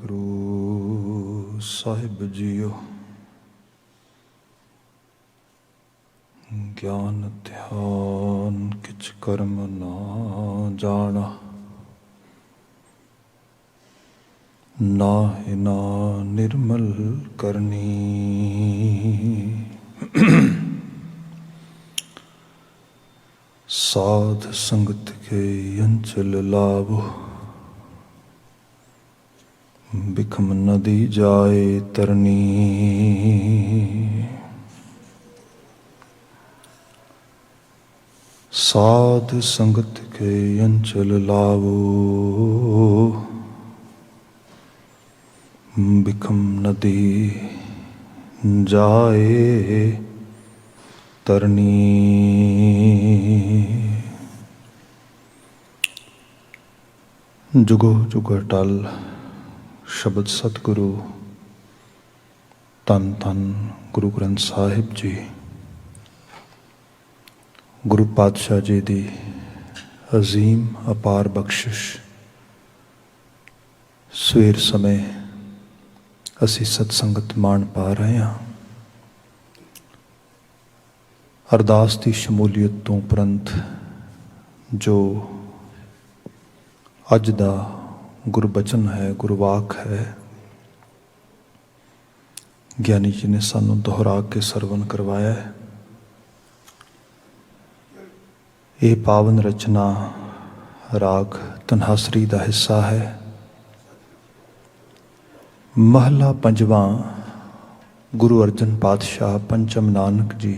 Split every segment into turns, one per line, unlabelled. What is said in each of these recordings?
ਵਾਹਿਗੁਰੂ ਸਾਹਿਬ JIO. ਗਿਆਨ ਧਿਆਨ ਕਿਛ ਕਰਮ ਨਾ ਜਾਣਾ, ਨਾਹਿ ਨਾ ਨਿਰਮਲ ਕਰਨੀ। ਸਾਧ ਸੰਗਤ ਕੇ ਅੰਚਲ ਲਾਵੋ, ਬਿਖਮ ਨਦੀ ਜਾਏ ਤਰਨੀ। ਸਾਧ ਸੰਗਤ ਕੇ ਅੰਚਲ ਲਾਵੋ, ਬਿਖਮ ਨਦੀ ਜਾਏ ਤਰਨੀ। ਜੁਗੋ ਜੁਗ ਅਟਲ ਸ਼ਬਦ ਸਤਿਗੁਰੂ ਧੰਨ ਧੰਨ ਗੁਰੂ ਗ੍ਰੰਥ ਸਾਹਿਬ ਜੀ। ਗੁਰੂ ਪਾਤਸ਼ਾਹ ਜੀ ਦੀ ਅਜ਼ੀਮ ਅਪਾਰ ਬਖਸ਼ਿਸ਼। ਸਵੇਰ ਸਮੇਂ ਅਸੀਂ ਸਤਸੰਗਤ ਮਾਣ ਪਾ ਰਹੇ ਹਾਂ। ਅਰਦਾਸ ਦੀ ਸ਼ਮੂਲੀਅਤ ਤੋਂ ਉਪਰੰਤ ਜੋ ਅੱਜ ਦਾ ਗੁਰਬਚਨ ਹੈ, ਗੁਰਵਾਕ ਹੈ, ਗਿਆਨੀ ਜੀ ਨੇ ਸਾਨੂੰ ਦੁਹਰਾ ਕੇ ਸਰਵਨ ਕਰਵਾਇਆ ਹੈ। ਇਹ ਪਾਵਨ ਰਚਨਾ ਰਾਗ ਧਨਹਾਸਰੀ ਦਾ ਹਿੱਸਾ ਹੈ। ਮਹਲਾ ਪੰਜਵਾਂ। ਗੁਰੂ ਅਰਜਨ ਪਾਤਸ਼ਾਹ ਪੰਚਮ ਨਾਨਕ ਜੀ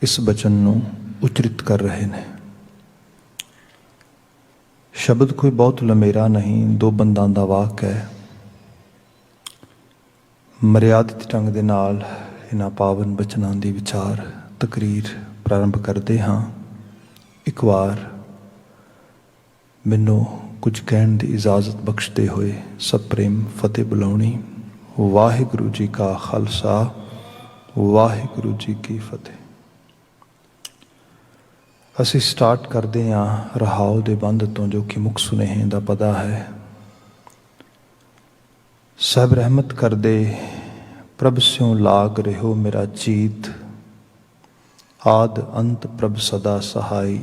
ਇਸ ਬਚਨ ਨੂੰ ਉਚਰਿਤ ਕਰ ਰਹੇ ਨੇ। ਸ਼ਬਦ ਕੋਈ ਬਹੁਤ ਲੰਮੇਰਾ ਨਹੀਂ, ਦੋ ਬੰਦਾਂ ਦਾ ਵਾਕ ਹੈ। ਮਰਿਆਦਿਤ ਢੰਗ ਦੇ ਨਾਲ ਇਹਨਾਂ ਪਾਵਨ ਬਚਨਾਂ ਦੀ ਵਿਚਾਰ ਤਕਰੀਰ ਪ੍ਰਾਰੰਭ ਕਰਦੇ ਹਾਂ। ਇੱਕ ਵਾਰ ਮੈਨੂੰ ਕੁਝ ਕਹਿਣ ਦੀ ਇਜਾਜ਼ਤ ਬਖਸ਼ਦੇ ਹੋਏ ਸਭ ਪ੍ਰੇਮ ਫਤਿਹ ਬੁਲਾਉਣੀ। ਵਾਹਿਗੁਰੂ ਜੀ ਕਾ ਖਾਲਸਾ, ਵਾਹਿਗੁਰੂ ਜੀ ਕੀ ਫਤਿਹ। ਅਸੀਂ ਸਟਾਰਟ ਕਰਦੇ ਹਾਂ ਰਹਾਉ ਦੇ ਬੰਧ ਤੋਂ, ਜੋ ਕਿ ਮੁੱਖ ਸੁਨੇਹੇ ਦਾ ਪਤਾ ਹੈ। ਸਭ ਰਹਿਮਤ ਕਰਦੇ ਪ੍ਰਭ ਸਿਉ ਲਾਗ ਰਹਿਓ ਮੇਰਾ ਚੀਤ, ਆਦ ਅੰਤ ਪ੍ਰਭ ਸਦਾ ਸਹਾਈ,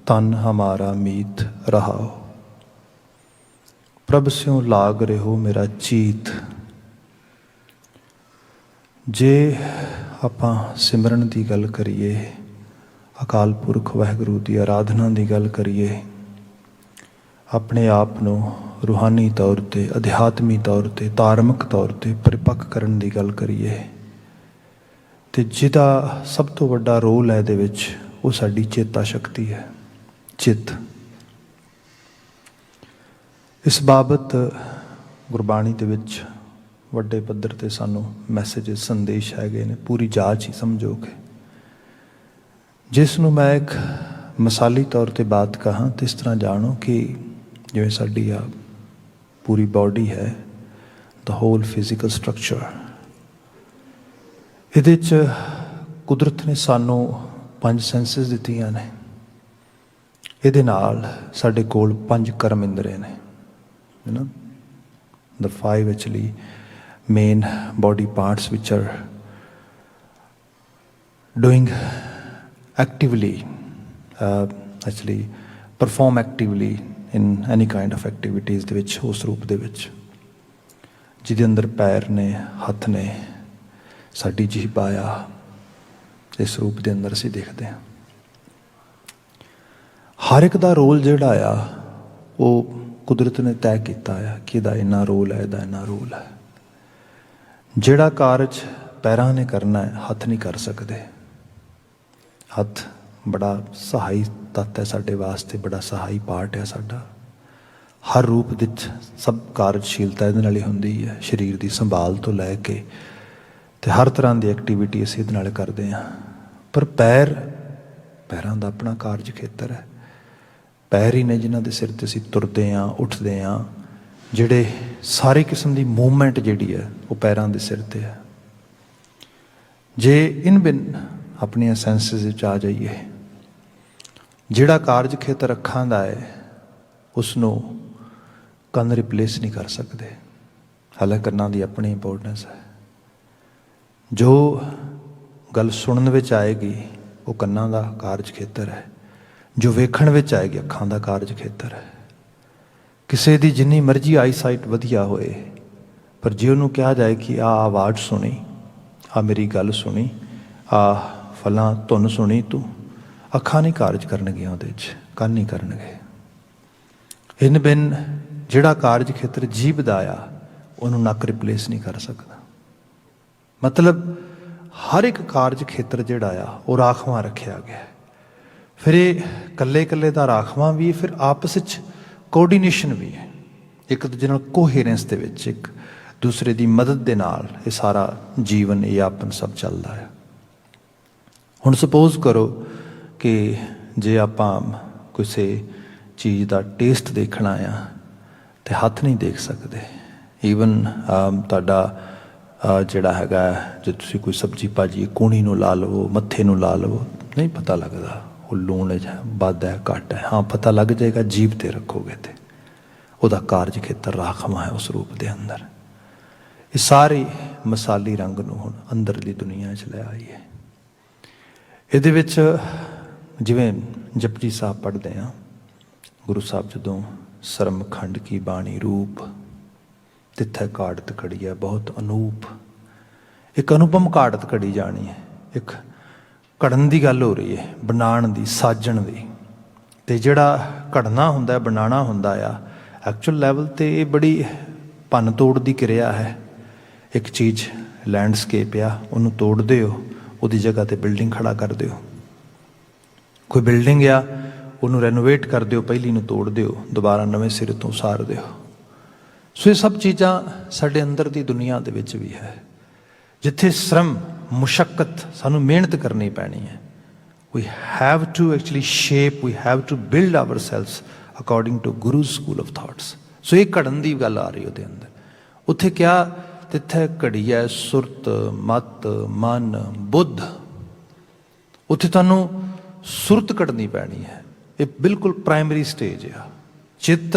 ਤਨ ਹਮਾਰਾ ਮੀਤ ਰਹਾਓ। ਪ੍ਰਭ ਸਿਉ ਲਾਗ ਰਹਿਓ ਮੇਰਾ ਚੀਤ। ਜੇ ਆਪਾਂ ਸਿਮਰਨ ਦੀ ਗੱਲ ਕਰੀਏ, ਅਕਾਲ ਪੁਰਖ ਵਾਹਿਗੁਰੂ ਦੀ ਆਰਾਧਨਾ ਦੀ ਗੱਲ ਕਰੀਏ, ਆਪਣੇ ਆਪ ਨੂੰ ਰੂਹਾਨੀ ਤੌਰ 'ਤੇ, ਅਧਿਆਤਮੀ ਤੌਰ 'ਤੇ, ਧਾਰਮਿਕ ਤੌਰ 'ਤੇ ਪਰਿਪੱਕ ਕਰਨ ਦੀ ਗੱਲ ਕਰੀਏ, ਅਤੇ ਜਿਹਦਾ ਸਭ ਤੋਂ ਵੱਡਾ ਰੋਲ ਹੈ ਇਹਦੇ ਵਿੱਚ, ਉਹ ਸਾਡੀ ਚੇਤਾ ਸ਼ਕਤੀ ਹੈ, ਚਿੱਤ। ਇਸ ਬਾਬਤ ਗੁਰਬਾਣੀ ਦੇ ਵਿੱਚ ਵੱਡੇ ਪੱਧਰ 'ਤੇ ਸਾਨੂੰ ਮੈਸੇਜ, ਸੰਦੇਸ਼ ਹੈਗੇ ਨੇ। ਪੂਰੀ ਜਾਂਚ ਹੀ ਸਮਝੋਗੇ। ਜਿਸ ਨੂੰ ਮੈਂ ਇੱਕ ਮਿਸਾਲੀ ਤੌਰ 'ਤੇ ਬਾਤ ਕਹਾਂ ਤਾਂ ਇਸ ਤਰ੍ਹਾਂ ਜਾਣੋ ਕਿ ਜਿਵੇਂ ਸਾਡੀ ਆ ਪੂਰੀ ਬਾਡੀ ਹੈ, ਦਾ ਹੋਲ ਫਿਜ਼ੀਕਲ ਸਟਰਕਚਰ, ਇਹਦੇ 'ਚ ਕੁਦਰਤ ਨੇ ਸਾਨੂੰ 5 ਸੈਂਸਿਸ ਦਿੱਤੀਆਂ ਨੇ। ਇਹਦੇ ਨਾਲ ਸਾਡੇ ਕੋਲ 5 ਕਰਮ ਇੰਦਰੇ ਨੇ, the 5 actually main body parts which are doing actively, actually perform actively in any kind of activities ਦੇ ਵਿੱਚ, ਉਸ ਰੂਪ ਦੇ ਵਿੱਚ, ਜਿਹਦੇ ਅੰਦਰ ਪੈਰ ਨੇ, ਹੱਥ ਨੇ, ਸਾਡੀ ਜੀਭ ਆ, ਇਸ ਰੂਪ ਦੇ ਅੰਦਰ ਅਸੀਂ ਦੇਖਦੇ ਹਾਂ। ਹਰ ਇੱਕ ਦਾ ਰੋਲ ਜਿਹੜਾ ਆ ਉਹ ਕੁਦਰਤ ਨੇ ਤੈਅ ਕੀਤਾ ਆ ਕਿ ਇਹਦਾ ਇੰਨਾ ਰੋਲ ਹੈ, ਇਹਦਾ ਇੰਨਾ ਰੋਲ ਹੈ। ਜਿਹੜਾ ਕਾਰਜ ਪੈਰਾਂ ਨੇ ਕਰਨਾ ਹੈ, ਹੱਥ ਨਹੀਂ ਕਰ ਸਕਦੇ। ਹੱਥ ਬੜਾ ਸਹਾਈ ਤੱਤ ਹੈ ਸਾਡੇ ਵਾਸਤੇ, ਬੜਾ ਸਹਾਈ ਪਾਰਟ ਹੈ ਸਾਡਾ। ਹਰ ਰੂਪ ਵਿੱਚ ਸਭ ਕਾਰਜਸ਼ੀਲਤਾ ਇਹਦੇ ਨਾਲ ਹੀ ਹੁੰਦੀ ਹੈ, ਸਰੀਰ ਦੀ ਸੰਭਾਲ ਤੋਂ ਲੈ ਕੇ, ਅਤੇ ਹਰ ਤਰ੍ਹਾਂ ਦੀ ਐਕਟੀਵਿਟੀ ਅਸੀਂ ਇਹਦੇ ਨਾਲ ਕਰਦੇ ਹਾਂ। ਪਰ ਪੈਰਾਂ ਦਾ ਆਪਣਾ ਕਾਰਜ ਖੇਤਰ ਹੈ। ਪੈਰ ਹੀ ਨੇ ਜਿਨ੍ਹਾਂ ਦੇ ਸਿਰ 'ਤੇ ਅਸੀਂ ਤੁਰਦੇ ਹਾਂ, ਉੱਠਦੇ ਹਾਂ। ਜਿਹੜੇ ਸਾਰੀ ਕਿਸਮ ਦੀ ਮੂਵਮੈਂਟ ਜਿਹੜੀ ਹੈ ਉਹ ਪੈਰਾਂ ਦੇ ਸਿਰ 'ਤੇ ਹੈ। ਜੇ ਇਨ ਬਿਨ ਆਪਣੀਆਂ ਸੈਂਸਿਸ ਵਿੱਚ ਆ ਜਾਈਏ, ਜਿਹੜਾ ਕਾਰਜ ਖੇਤਰ ਅੱਖਾਂ ਦਾ ਹੈ, ਉਸ ਨੂੰ ਕੰਨ ਰਿਪਲੇਸ ਨਹੀਂ ਕਰ ਸਕਦੇ। ਹਾਲਾਂਕਿ ਕੰਨਾਂ ਦੀ ਆਪਣੀ ਇੰਪੋਰਟੈਂਸ ਹੈ। ਜੋ ਗੱਲ ਸੁਣਨ ਵਿੱਚ ਆਏਗੀ ਉਹ ਕੰਨਾਂ ਦਾ ਕਾਰਜ ਖੇਤਰ ਹੈ, ਜੋ ਵੇਖਣ ਵਿੱਚ ਆਏਗੀ ਅੱਖਾਂ ਦਾ ਕਾਰਜ ਖੇਤਰ ਹੈ। ਕਿਸੇ ਦੀ ਜਿੰਨੀ ਮਰਜ਼ੀ ਆਈਸਾਈਟ ਵਧੀਆ ਹੋਏ, ਪਰ ਜੇ ਉਹਨੂੰ ਕਿਹਾ ਜਾਏ ਕਿ ਆਹ ਆਵਾਜ਼ ਸੁਣੀ, ਆਹ ਮੇਰੀ ਗੱਲ ਸੁਣੀ, ਆਹ ਫਲਾਂ ਧੁਨ ਸੁਣੀ ਤੂੰ, ਅੱਖਾਂ ਨਹੀਂ ਕਾਰਜ ਕਰਨਗੀਆਂ ਉਹਦੇ 'ਚ, ਕੰਨ ਨਹੀਂ ਕਰਨਗੇ। ਇਨ ਬਿਨ ਜਿਹੜਾ ਕਾਰਜ ਖੇਤਰ ਜੀਭ ਦਾ ਆ ਉਹਨੂੰ ਨੱਕ ਰਿਪਲੇਸ ਨਹੀਂ ਕਰ ਸਕਦਾ। ਮਤਲਬ ਹਰ ਇੱਕ ਕਾਰਜ ਖੇਤਰ ਜਿਹੜਾ ਆ ਉਹ ਰਾਖਵਾਂ ਰੱਖਿਆ ਗਿਆ। ਫਿਰ ਇਹ ਇਕੱਲੇ ਇਕੱਲੇ ਦਾ ਰਾਖਵਾਂ ਵੀ, ਫਿਰ ਆਪਸ ਵਿੱਚ ਕੋਆਰਡੀਨੇਸ਼ਨ ਵੀ ਹੈ, ਇੱਕ ਦੂਜੇ ਨਾਲ ਕੋਹੇਰੈਂਸ ਦੇ ਵਿੱਚ, ਇੱਕ ਦੂਸਰੇ ਦੀ ਮਦਦ ਦੇ ਨਾਲ ਇਹ ਸਾਰਾ ਜੀਵਨ, ਇਹ ਆਪਨ ਸਭ ਚੱਲਦਾ ਹੈ। ਹੁਣ ਸਪੋਜ਼ ਕਰੋ ਕਿ ਜੇ ਆਪਾਂ ਕਿਸੇ ਚੀਜ਼ ਦਾ ਟੇਸਟ ਦੇਖਣਾ ਆ ਤੇ ਹੱਥ ਨਹੀਂ ਦੇਖ ਸਕਦੇ। ਈਵਨ ਤੁਹਾਡਾ ਜਿਹੜਾ ਹੈਗਾ, ਜੇ ਤੁਸੀਂ ਕੋਈ ਸਬਜ਼ੀ ਭਾਜੀ ਕੂਣੀ ਨੂੰ ਲਾ ਲਵੋ, ਮੱਥੇ ਨੂੰ ਲਾ ਲਵੋ, ਨਹੀਂ ਪਤਾ ਲੱਗਦਾ ਉਹ ਲੂਣ ਵੱਧ ਹੈ ਘੱਟ ਹੈ। ਹਾਂ, ਪਤਾ ਲੱਗ ਜਾਏਗਾ ਜੀਭ 'ਤੇ ਰੱਖੋਗੇ ਤੇ ਉਹਦਾ ਕਾਰਜ ਖੇਤਰ ਰਾਖਵਾਂ ਹੈ ਉਸ ਰੂਪ ਦੇ ਅੰਦਰ। ਇਹ ਸਾਰੇ ਮਸਾਲੀ ਰੰਗ ਨੂੰ ਹੁਣ ਅੰਦਰਲੀ ਦੁਨੀਆ 'ਚ ਲੈ ਆਈਏ। ਇਹਦੇ ਵਿੱਚ ਜਿਵੇਂ ਜਪਜੀ ਸਾਹਿਬ ਪੜ੍ਹਦੇ ਹਾਂ, ਗੁਰੂ ਸਾਹਿਬ ਜਦੋਂ ਸਰਮ ਖੰਡ ਕੀ ਬਾਣੀ ਰੂਪ ਤਿੱਥੈ ਕਾੜਤ ਘੜੀ ਹੈ ਬਹੁਤ ਅਨੂਪ, ਇੱਕ ਅਨੁਪਮ ਕਾੜਤ ਘੜੀ ਜਾਣੀ ਹੈ। ਇੱਕ ਘੜਨ ਦੀ ਗੱਲ ਹੋ ਰਹੀ ਹੈ, ਬਣਾਉਣ ਦੀ, ਸਾਜਣ ਦੀ। ਅਤੇ ਜਿਹੜਾ ਘੜਨਾ ਹੁੰਦਾ, ਬਣਾਉਣਾ ਹੁੰਦਾ ਆ, ਐਕਚੁਅਲ ਲੈਵਲ 'ਤੇ ਇਹ ਬੜੀ ਭੰਨ ਤੋੜ ਦੀ ਕਿਰਿਆ ਹੈ। ਇੱਕ ਚੀਜ਼ ਲੈਂਡਸਕੇਪ ਆ, ਉਹਨੂੰ ਤੋੜਦੇ ਹੋ, ਉਹਦੀ ਜਗ੍ਹਾ 'ਤੇ ਬਿਲਡਿੰਗ ਖੜਾ ਕਰ ਦਿਓ। ਕੋਈ ਬਿਲਡਿੰਗ ਆ, ਉਹਨੂੰ ਰੈਨੋਵੇਟ ਕਰ ਦਿਓ, ਪਹਿਲੀ ਨੂੰ ਤੋੜ ਦਿਓ, ਦੁਬਾਰਾ ਨਵੇਂ ਸਿਰੇ ਤੋਂ ਉਸਾਰ ਦਿਓ। ਸੋ ਇਹ ਸਭ ਚੀਜ਼ਾਂ ਸਾਡੇ ਅੰਦਰ ਦੀ ਦੁਨੀਆ ਦੇ ਵਿੱਚ ਵੀ ਹੈ, ਜਿੱਥੇ ਸ਼ਰਮ, ਮੁਸ਼ੱਕਤ, ਸਾਨੂੰ ਮਿਹਨਤ ਕਰਨੀ ਪੈਣੀ ਹੈ। We have to actually shape, we have to build ourselves according to Guru school of thoughts. So ਇਹ ਘੜਨ ਦੀ ਗੱਲ ਆ ਰਹੀ ਉਹਦੇ ਅੰਦਰ। ਉੱਥੇ ਕਿਹਾ ਤਿੱਥੈ ਘੜੀਐ ਸੁਰਤ ਮਤ ਮਨ ਬੁੱਧ। ਉੱਥੇ ਤੁਹਾਨੂੰ ਸੁਰਤ ਕੱਢਣੀ ਪੈਣੀ ਹੈ। ਇਹ ਬਿਲਕੁਲ ਪ੍ਰਾਇਮਰੀ ਸਟੇਜ ਆ। ਚਿੱਤ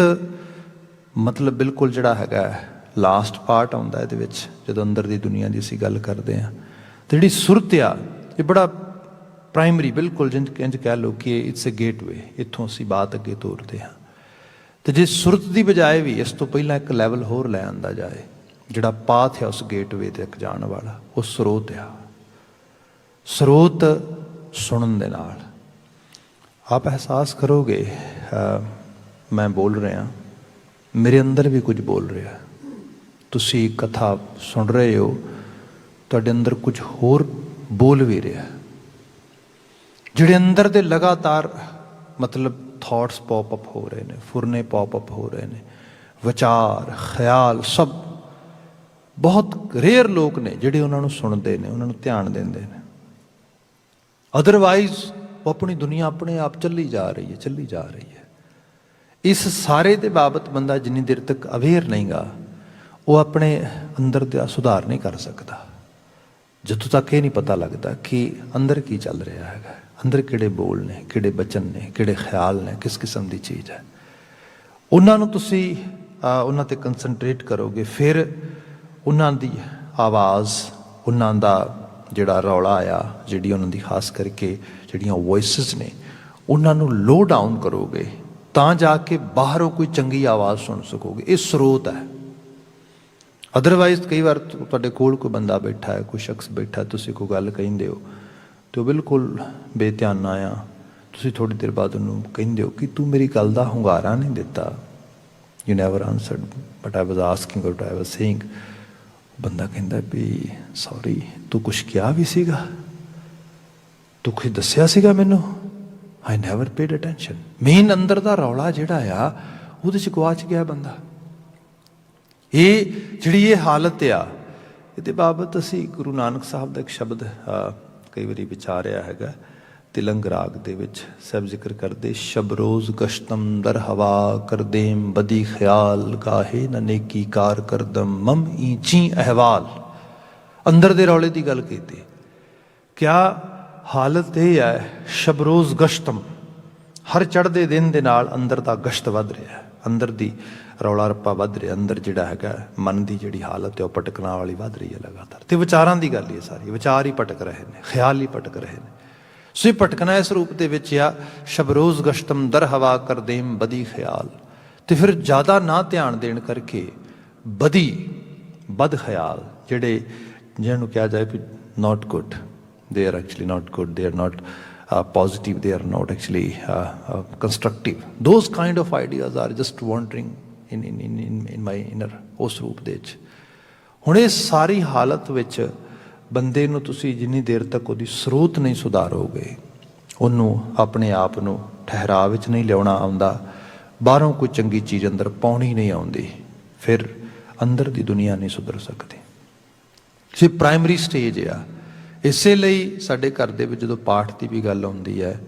ਮਤਲਬ ਬਿਲਕੁਲ ਜਿਹੜਾ ਹੈਗਾ ਲਾਸਟ ਪਾਰਟ ਆਉਂਦਾ ਇਹਦੇ ਵਿੱਚ, ਜਦੋਂ ਅੰਦਰ ਦੀ ਦੁਨੀਆ ਦੀ ਅਸੀਂ ਗੱਲ ਕਰਦੇ ਹਾਂ। ਅਤੇ ਜਿਹੜੀ ਸੁਰਤ ਆ, ਇਹ ਬੜਾ ਪ੍ਰਾਇਮਰੀ, ਬਿਲਕੁਲ ਇੰਝ ਕਹਿ ਲਓ ਕਿ ਇਟਸ ਅ ਗੇਟਵੇ, ਇੱਥੋਂ ਅਸੀਂ ਬਾਤ ਅੱਗੇ ਤੋਰਦੇ ਹਾਂ। ਅਤੇ ਜੇ ਸੁਰਤ ਦੀ ਬਜਾਏ ਵੀ ਇਸ ਤੋਂ ਪਹਿਲਾਂ ਇੱਕ ਲੈਵਲ ਹੋਰ ਲੈ ਆਂਦਾ ਜਾਏ, ਜਿਹੜਾ ਪਾਥ ਹੈ ਉਸ ਗੇਟਵੇ 'ਤੇ ਇੱਕ ਜਾਣ ਵਾਲਾ, ਉਹ ਸਰੋਤ ਆ। ਸਰੋਤ ਸੁਣਨ ਦੇ ਨਾਲ ਆਪ ਅਹਿਸਾਸ ਕਰੋਗੇ, ਮੈਂ ਬੋਲ ਰਿਹਾ, ਮੇਰੇ ਅੰਦਰ ਵੀ ਕੁਝ ਬੋਲ ਰਿਹਾ। ਤੁਸੀਂ ਕਥਾ ਸੁਣ ਰਹੇ ਹੋ, ਤੁਹਾਡੇ ਅੰਦਰ ਕੁਝ ਹੋਰ ਬੋਲ ਵੀ ਰਿਹਾ। ਜਿਹੜੇ ਅੰਦਰ ਦੇ ਲਗਾਤਾਰ ਮਤਲਬ ਥਾਟਸ ਪੌਪ ਅਪ ਹੋ ਰਹੇ ਨੇ, ਫੁਰਨੇ ਪੌਪ ਅਪ ਹੋ ਰਹੇ ਨੇ, ਵਿਚਾਰ, ਖਿਆਲ, ਸਭ। ਬਹੁਤ ਰੇਅਰ ਲੋਕ ਨੇ ਜਿਹੜੇ ਉਹਨਾਂ ਨੂੰ ਸੁਣਦੇ ਨੇ, ਉਹਨਾਂ ਨੂੰ ਧਿਆਨ ਦਿੰਦੇ ਨੇ। ਅਦਰਵਾਈਜ਼ ਉਹ ਆਪਣੀ ਦੁਨੀਆ ਆਪਣੇ ਆਪ ਚੱਲੀ ਜਾ ਰਹੀ ਹੈ, ਚੱਲੀ ਜਾ ਰਹੀ ਹੈ। ਇਸ ਸਾਰੇ ਦੇ ਬਾਬਤ ਬੰਦਾ ਜਿੰਨੀ ਦੇਰ ਤੱਕ ਅਵੇਅਰ ਨਹੀਂ ਗਾ, ਉਹ ਆਪਣੇ ਅੰਦਰ ਦਾ ਸੁਧਾਰ ਨਹੀਂ ਕਰ ਸਕਦਾ। ਜਦੋਂ ਤੱਕ ਇਹ ਨਹੀਂ ਪਤਾ ਲੱਗਦਾ ਕਿ ਅੰਦਰ ਕੀ ਚੱਲ ਰਿਹਾ ਹੈਗਾ, ਅੰਦਰ ਕਿਹੜੇ ਬੋਲ ਨੇ, ਕਿਹੜੇ ਬਚਨ ਨੇ, ਕਿਹੜੇ ਖਿਆਲ ਨੇ, ਕਿਸ ਕਿਸਮ ਦੀ ਚੀਜ਼ ਹੈ। ਉਹਨਾਂ ਨੂੰ ਤੁਸੀਂ ਉਹਨਾਂ 'ਤੇ ਕੰਸਨਟਰੇਟ ਕਰੋਗੇ, ਫਿਰ ਉਹਨਾਂ ਦੀ ਆਵਾਜ਼, ਉਹਨਾਂ ਦਾ ਜਿਹੜਾ ਰੌਲਾ ਆ, ਜਿਹੜੀ ਉਹਨਾਂ ਦੀ ਖਾਸ ਕਰਕੇ ਜਿਹੜੀਆਂ ਵੋਇਸਿਸ ਨੇ, ਉਹਨਾਂ ਨੂੰ ਲੋ ਡਾਊਨ ਕਰੋਗੇ, ਤਾਂ ਜਾ ਕੇ ਬਾਹਰੋਂ ਕੋਈ ਚੰਗੀ ਆਵਾਜ਼ ਸੁਣ ਸਕੋਗੇ। ਇਹ ਸਰੋਤ ਹੈ। ਅਦਰਵਾਈਜ਼ ਕਈ ਵਾਰ ਤੁਹਾਡੇ ਕੋਲ ਕੋਈ ਬੰਦਾ ਬੈਠਾ ਹੈ, ਕੋਈ ਸ਼ਖਸ ਬੈਠਾ, ਤੁਸੀਂ ਕੋਈ ਗੱਲ ਕਹਿੰਦੇ ਹੋ ਅਤੇ ਉਹ ਬਿਲਕੁਲ ਬੇਧਿਆਨਾ ਆ। ਤੁਸੀਂ ਥੋੜ੍ਹੀ ਦੇਰ ਬਾਅਦ ਉਹਨੂੰ ਕਹਿੰਦੇ ਹੋ ਕਿ ਤੂੰ ਮੇਰੀ ਗੱਲ ਦਾ ਹੁੰਗਾਰਾ ਨਹੀਂ ਦਿੱਤਾ, you never ਆਨਸਰਡ but I was asking what I was saying. ਬੰਦਾ ਕਹਿੰਦਾ ਵੀ ਸੌਰੀ, ਤੂੰ ਕੁਛ ਕਿਹਾ ਵੀ ਸੀਗਾ, ਤੂੰ ਕੁਛ ਦੱਸਿਆ ਸੀਗਾ ਮੈਨੂੰ, I never paid attention. Main ਅੰਦਰ ਦਾ ਰੌਲਾ ਜਿਹੜਾ ਆ, ਉਹਦੇ 'ਚ ਗੁਆਚ ਗਿਆ ਬੰਦਾ। ਇਹ ਜਿਹੜੀ ਇਹ ਹਾਲਤ ਆ, ਇਹਦੇ ਬਾਬਤ ਅਸੀਂ ਗੁਰੂ ਨਾਨਕ ਸਾਹਿਬ ਦਾ ਇੱਕ ਸ਼ਬਦ ਕਈ ਵਾਰੀ ਵਿਚਾਰਿਆ ਹੈਗਾ, ਤਿਲੰਗ ਰਾਗ ਦੇ ਵਿੱਚ ਸਾਹਿਬ ਜ਼ਿਕਰ ਕਰਦੇ, ਸ਼ਬਰੋਜ਼ ਗਸ਼ਤਮ ਦਰ ਹਵਾ ਕਰਦੇਮ ਬਦੀ ਖਿਆਲ ਗਾਹੇ ਨ ਨੇਕੀ ਕਾਰ ਕਰਦਮ ਮਮ ਈਚੀ ਅਹਿਵਾਲ। ਅੰਦਰ ਦੇ ਰੌਲੇ ਦੀ ਗੱਲ ਕੀਤੀ। ਕਿਆ ਹਾਲਤ ਇਹ ਹੈ, ਸ਼ਬਰੋਜ਼ ਗਸ਼ਤਮ, ਹਰ ਚੜ੍ਹਦੇ ਦਿਨ ਦੇ ਨਾਲ ਅੰਦਰ ਦਾ ਗਸ਼ਤ ਵੱਧ ਰਿਹਾ, ਅੰਦਰ ਦੀ ਰੌਲਾ ਰੱਪਾ ਵੱਧ ਰਿਹਾ, ਅੰਦਰ ਜਿਹੜਾ ਹੈਗਾ ਮਨ ਦੀ ਜਿਹੜੀ ਹਾਲਤ ਹੈ ਉਹ ਭਟਕਣਾ ਵਾਲੀ ਵੱਧ ਰਹੀ ਹੈ ਲਗਾਤਾਰ। ਅਤੇ ਵਿਚਾਰਾਂ ਦੀ ਗੱਲ ਹੀ ਹੈ ਸਾਰੀ, ਵਿਚਾਰ ਹੀ ਭਟਕ ਰਹੇ ਨੇ, ਖਿਆਲ ਹੀ ਭਟਕ ਰਹੇ ਨੇ। ਸੋ ਇਹ ਭਟਕਣਾ ਇਸ ਰੂਪ ਦੇ ਵਿੱਚ ਆ ਸ਼ਬਰੋਜ਼ ਗਸ਼ਤਮ ਦਰ ਹਵਾ ਕਰਦੇਮ ਬਦੀ ਖਿਆਲ। ਅਤੇ ਫਿਰ ਜ਼ਿਆਦਾ ਨਾ ਧਿਆਨ ਦੇਣ ਕਰਕੇ ਬਦੀ ਬਦ ਖਿਆਲ ਜਿਹੜੇ ਜਿਹਨੂੰ ਕਿਹਾ ਜਾਏ ਵੀ not good, they are actually not good, they are not positive, they are not actually constructive. Those kind of ideas are just wandering in my inner, ਉਸ ਰੂਪ ਦੇ ਵਿੱਚ। ਹੁਣ ਇਹ ਸਾਰੀ ਹਾਲਤ ਵਿੱਚ ਬੰਦੇ ਨੂੰ ਤੁਸੀਂ ਜਿੰਨੀ ਦੇਰ ਤੱਕ ਉਹਦੀ ਸਰੋਤ ਨਹੀਂ ਸੁਧਾਰੋਗੇ, ਉਹਨੂੰ ਆਪਣੇ ਆਪ ਨੂੰ ਠਹਿਰਾਅ ਵਿੱਚ ਨਹੀਂ ਲਿਆਉਣਾ ਆਉਂਦਾ, ਬਾਹਰੋਂ ਕੋਈ ਚੰਗੀ ਚੀਜ਼ ਅੰਦਰ ਪਾਉਣੀ ਨਹੀਂ ਆਉਂਦੀ, ਫਿਰ ਅੰਦਰ ਦੀ ਦੁਨੀਆ ਨਹੀਂ ਸੁਧਰ ਸਕਦੀ। ਇਹ ਪ੍ਰਾਇਮਰੀ ਸਟੇਜ ਆ। ਇਸੇ ਲਈ ਸਾਡੇ ਘਰ ਦੇ ਵਿੱਚ ਜਦੋਂ ਪਾਠ ਦੀ ਵੀ ਗੱਲ ਆਉਂਦੀ ਹੈ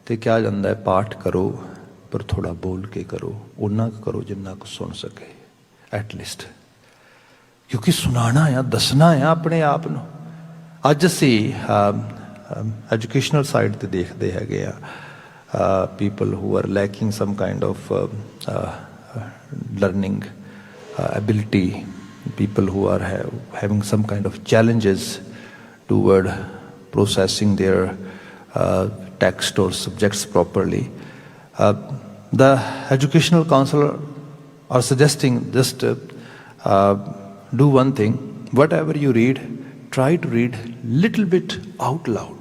ਤੇ ਕਿਹਾ ਜਾਂਦਾ ਹੈ ਪਾਠ ਕਰੋ ਪਰ ਥੋੜ੍ਹਾ ਬੋਲ ਕੇ ਕਰੋ, ਓਨਾ ਕੁ ਕਰੋ ਜਿੰਨਾ ਕੁ ਸੁਣ ਸਕੇ ਐਟਲੀਸਟ, ਕਿਉਂਕਿ ਸੁਣਾਉਣਾ ਆ, ਦੱਸਣਾ ਆ ਆਪਣੇ ਆਪ ਨੂੰ। ਅੱਜ ਅਸੀਂ ਐਜੂਕੇਸ਼ਨਲ ਸਾਈਡ 'ਤੇ ਦੇਖਦੇ ਹੈਗੇ ਆ people who are lacking some kind of learning ability, people who are having some kind of challenges toward processing their text or subjects properly. The educational council are suggesting just do one thing, whatever you read, try to read little bit out loud.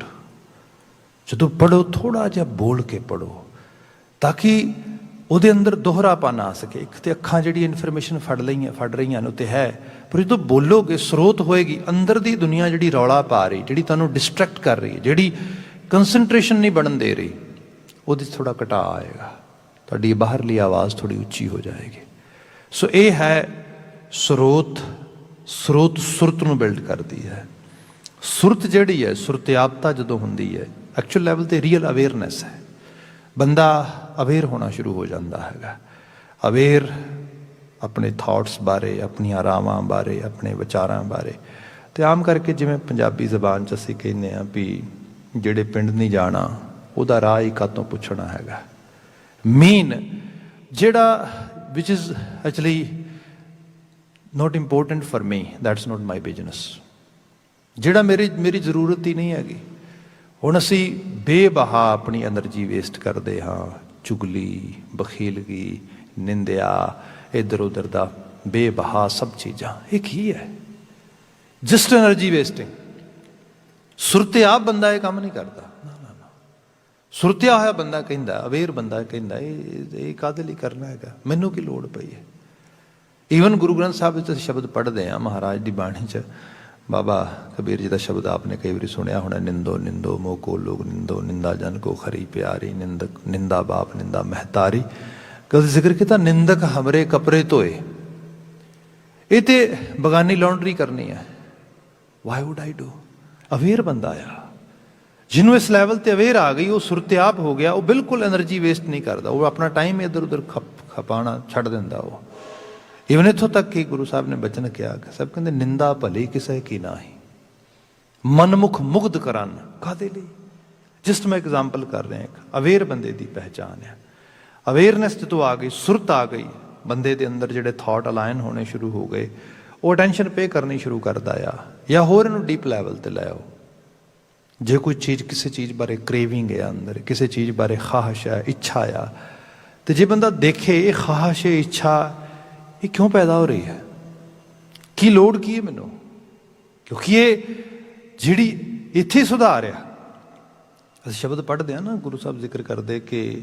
ਜਦੋਂ ਪੜ੍ਹੋ ਥੋੜ੍ਹਾ ਜਿਹਾ ਬੋਲ ਕੇ ਪੜ੍ਹੋ ਤਾਂ ਕਿ ਉਹਦੇ ਅੰਦਰ ਦੋਹਰਾਪਨ ਆ ਸਕੇ। ਇੱਕ ਤਾਂ ਅੱਖਾਂ ਜਿਹੜੀ ਇਨਫੋਰਮੇਸ਼ਨ ਫੜ ਰਹੀਆਂ ਨੇ ਉੱਤੇ ਹੈ, ਪਰ ਜਦੋਂ ਬੋਲੋਗੇ ਸਰੋਤ ਹੋਏਗੀ, ਅੰਦਰ ਦੀ ਦੁਨੀਆ ਜਿਹੜੀ ਰੌਲਾ ਪਾ ਰਹੀ, ਜਿਹੜੀ ਤੁਹਾਨੂੰ ਡਿਸਟਰੈਕਟ ਕਰ ਰਹੀ, ਜਿਹੜੀ ਕੰਸਨਟ੍ਰੇਸ਼ਨ ਨਹੀਂ ਬਣਨ ਦੇ ਰਹੀ, ਉਹਦੇ 'ਚ ਥੋੜ੍ਹਾ ਘਟਾਅ ਆਏਗਾ, ਤੁਹਾਡੀ ਬਾਹਰਲੀ ਆਵਾਜ਼ ਥੋੜ੍ਹੀ ਉੱਚੀ ਹੋ ਜਾਏਗੀ। ਸੋ ਇਹ ਹੈ ਸਰੋਤ ਸੁਰਤ ਨੂੰ ਬਿਲਡ ਕਰਦੀ ਹੈ। ਸੁਰਤ ਜਿਹੜੀ ਹੈ, ਸੁਰਤਿਆਬਤਾ ਜਦੋਂ ਹੁੰਦੀ ਹੈ, ਐਕਚੁਅਲ ਲੈਵਲ 'ਤੇ ਰੀਅਲ ਅਵੇਅਰਨੈਸ ਹੈ। ਬੰਦਾ ਅਵੇਅਰ ਹੋਣਾ ਸ਼ੁਰੂ ਹੋ ਜਾਂਦਾ ਹੈਗਾ, ਅਵੇਅਰ ਆਪਣੇ ਥਾਟਸ ਬਾਰੇ, ਆਪਣੀਆਂ ਰਾਵਾਂ ਬਾਰੇ, ਆਪਣੇ ਵਿਚਾਰਾਂ ਬਾਰੇ। ਅਤੇ ਆਮ ਕਰਕੇ ਜਿਵੇਂ ਪੰਜਾਬੀ ਜ਼ਬਾਨ 'ਚ ਅਸੀਂ ਕਹਿੰਦੇ ਹਾਂ ਵੀ ਜਿਹੜੇ ਪਿੰਡ ਨਹੀਂ ਜਾਣਾ ਉਹਦਾ ਰਾਹ ਹੀ ਕਾਹਤੋਂ ਪੁੱਛਣਾ ਹੈਗਾ। ਮੀਨ ਜਿਹੜਾ which is actually not important for me, that's not my business, ਜਿਹੜਾ ਮੇਰੀ ਜ਼ਰੂਰਤ ਹੀ ਨਹੀਂ ਹੈਗੀ। ਹੁਣ ਅਸੀਂ ਬੇਬਹਾ ਆਪਣੀ ਐਨਰਜੀ ਵੇਸਟ ਕਰਦੇ ਹਾਂ, ਚੁਗਲੀ, ਬਖੀਲਗੀ, ਨਿੰਦਿਆ, ਇੱਧਰ ਉੱਧਰ ਦਾ ਬੇਬਹਾ ਸਭ ਚੀਜ਼ਾਂ। ਇਹ ਕੀ ਹੈ? Just energy wasting. ਸੁਰਤਿਆਬ ਬੰਦਾ ਇਹ ਕੰਮ ਨਹੀਂ ਕਰਦਾ। ਨਾ, ਸੁਰਤਿਆ ਹੋਇਆ ਬੰਦਾ ਕਹਿੰਦਾ, ਅਵੇਅਰ ਬੰਦਾ ਕਹਿੰਦਾ ਇਹ ਕਾਹਦੇ ਲਈ ਕਰਨਾ ਹੈਗਾ, ਮੈਨੂੰ ਕੀ ਲੋੜ ਪਈ ਹੈ। ਈਵਨ ਗੁਰੂ ਗ੍ਰੰਥ ਸਾਹਿਬ ਵਿੱਚ ਅਸੀਂ ਸ਼ਬਦ ਪੜ੍ਹਦੇ ਹਾਂ, ਮਹਾਰਾਜ ਦੀ ਬਾਣੀ 'ਚ ਬਾਬਾ ਕਬੀਰ ਜੀ ਦਾ ਸ਼ਬਦ ਆਪਨੇ ਕਈ ਵਾਰੀ ਸੁਣਿਆ ਹੋਣਾ, ਨਿੰਦੋ ਨਿੰਦੋ ਮੋਹ ਕੋ ਲੋਗ ਨਿੰਦੋ, ਨਿੰਦਾ ਜਨ ਕੋ ਖਰੀ ਪਿਆਰੀ, ਨਿੰਦਾ ਬਾਪ ਨਿੰਦਾ ਮਹਤਾਰੀ। ਕਦੇ ਜ਼ਿਕਰ ਕੀਤਾ ਨਿੰਦਕ ਹਮਰੇ ਕਪੜੇ ਧੋਏ। ਇਹ ਤੇ ਬਗਾਨੀ ਲਾਉਂਡਰੀ ਕਰਨੀ ਹੈ। Why would I do? Aware ਬੰਦਾ ਆ, ਜਿਹਨੂੰ ਇਸ ਲੈਵਲ 'ਤੇ ਅਵੇਅਰ ਆ ਗਈ, ਉਹ ਸੁਰਤਿਆਬ ਹੋ ਗਿਆ, ਉਹ ਬਿਲਕੁਲ ਐਨਰਜੀ ਵੇਸਟ ਨਹੀਂ ਕਰਦਾ, ਉਹ ਆਪਣਾ ਟਾਈਮ ਇੱਧਰ ਉੱਧਰ ਖਪਾਉਣਾ ਛੱਡ ਦਿੰਦਾ। ਉਹ ਈਵਨ ਇੱਥੋਂ ਤੱਕ ਕਿ ਗੁਰੂ ਸਾਹਿਬ ਨੇ ਬਚਨ ਕਿਹਾ, ਸਭ ਕਹਿੰਦੇ ਨਿੰਦਾ ਭਲੀ ਕਿਸੇ ਕੀ ਨਾਹੀ, ਮਨਮੁਖ ਮੁਗਧ ਕਰਨ। ਕਾਹਦੇ ਲਈ? ਜਸਟ ਮੈਂ ਐਗਜ਼ਾਮਪਲ ਕਰ ਰਿਹਾ, ਇੱਕ ਅਵੇਅਰ ਬੰਦੇ ਦੀ ਪਹਿਚਾਣ ਹੈ। ਅਵੇਅਰਨੈਸ ਜਦੋਂ ਆ ਗਈ, ਸੁਰਤ ਆ ਗਈ, ਬੰਦੇ ਦੇ ਅੰਦਰ ਜਿਹੜੇ ਥਾਟ ਅਲਾਈਨ ਹੋਣੇ ਸ਼ੁਰੂ ਹੋ ਗਏ, ਉਹ ਅਟੈਂਸ਼ਨ ਪੇ ਕਰਨੀ ਸ਼ੁਰੂ ਕਰਦਾ ਆ। ਜਾਂ ਹੋਰ ਇਹਨੂੰ ਡੀਪ ਲੈਵਲ 'ਤੇ ਲੈ ਆਓ, ਜੇ ਕੋਈ ਚੀਜ਼, ਕਿਸੇ ਚੀਜ਼ ਬਾਰੇ ਕ੍ਰੇਵਿੰਗ ਹੈ ਅੰਦਰ, ਕਿਸੇ ਚੀਜ਼ ਬਾਰੇ ਖਾਹਿਸ਼ ਹੈ, ਇੱਛਾ ਆ, ਤੇ ਜੇ ਬੰਦਾ ਦੇਖੇ ਇਹ ਖਾਹਿਸ਼, ਇੱਛਾ ਇਹ ਕਿਉਂ ਪੈਦਾ ਹੋ ਰਹੀ ਹੈ, ਕੀ ਲੋੜ ਕੀ ਹੈ ਮੈਨੂੰ, ਕਿਉਂਕਿ ਇਹ ਜਿਹੜੀ ਇੱਥੇ ਸੁਧਾਰ ਆ। ਅਸੀਂ ਸ਼ਬਦ ਪੜ੍ਹਦੇ ਹਾਂ ਨਾ, ਗੁਰੂ ਸਾਹਿਬ ਜ਼ਿਕਰ ਕਰਦੇ ਕਿ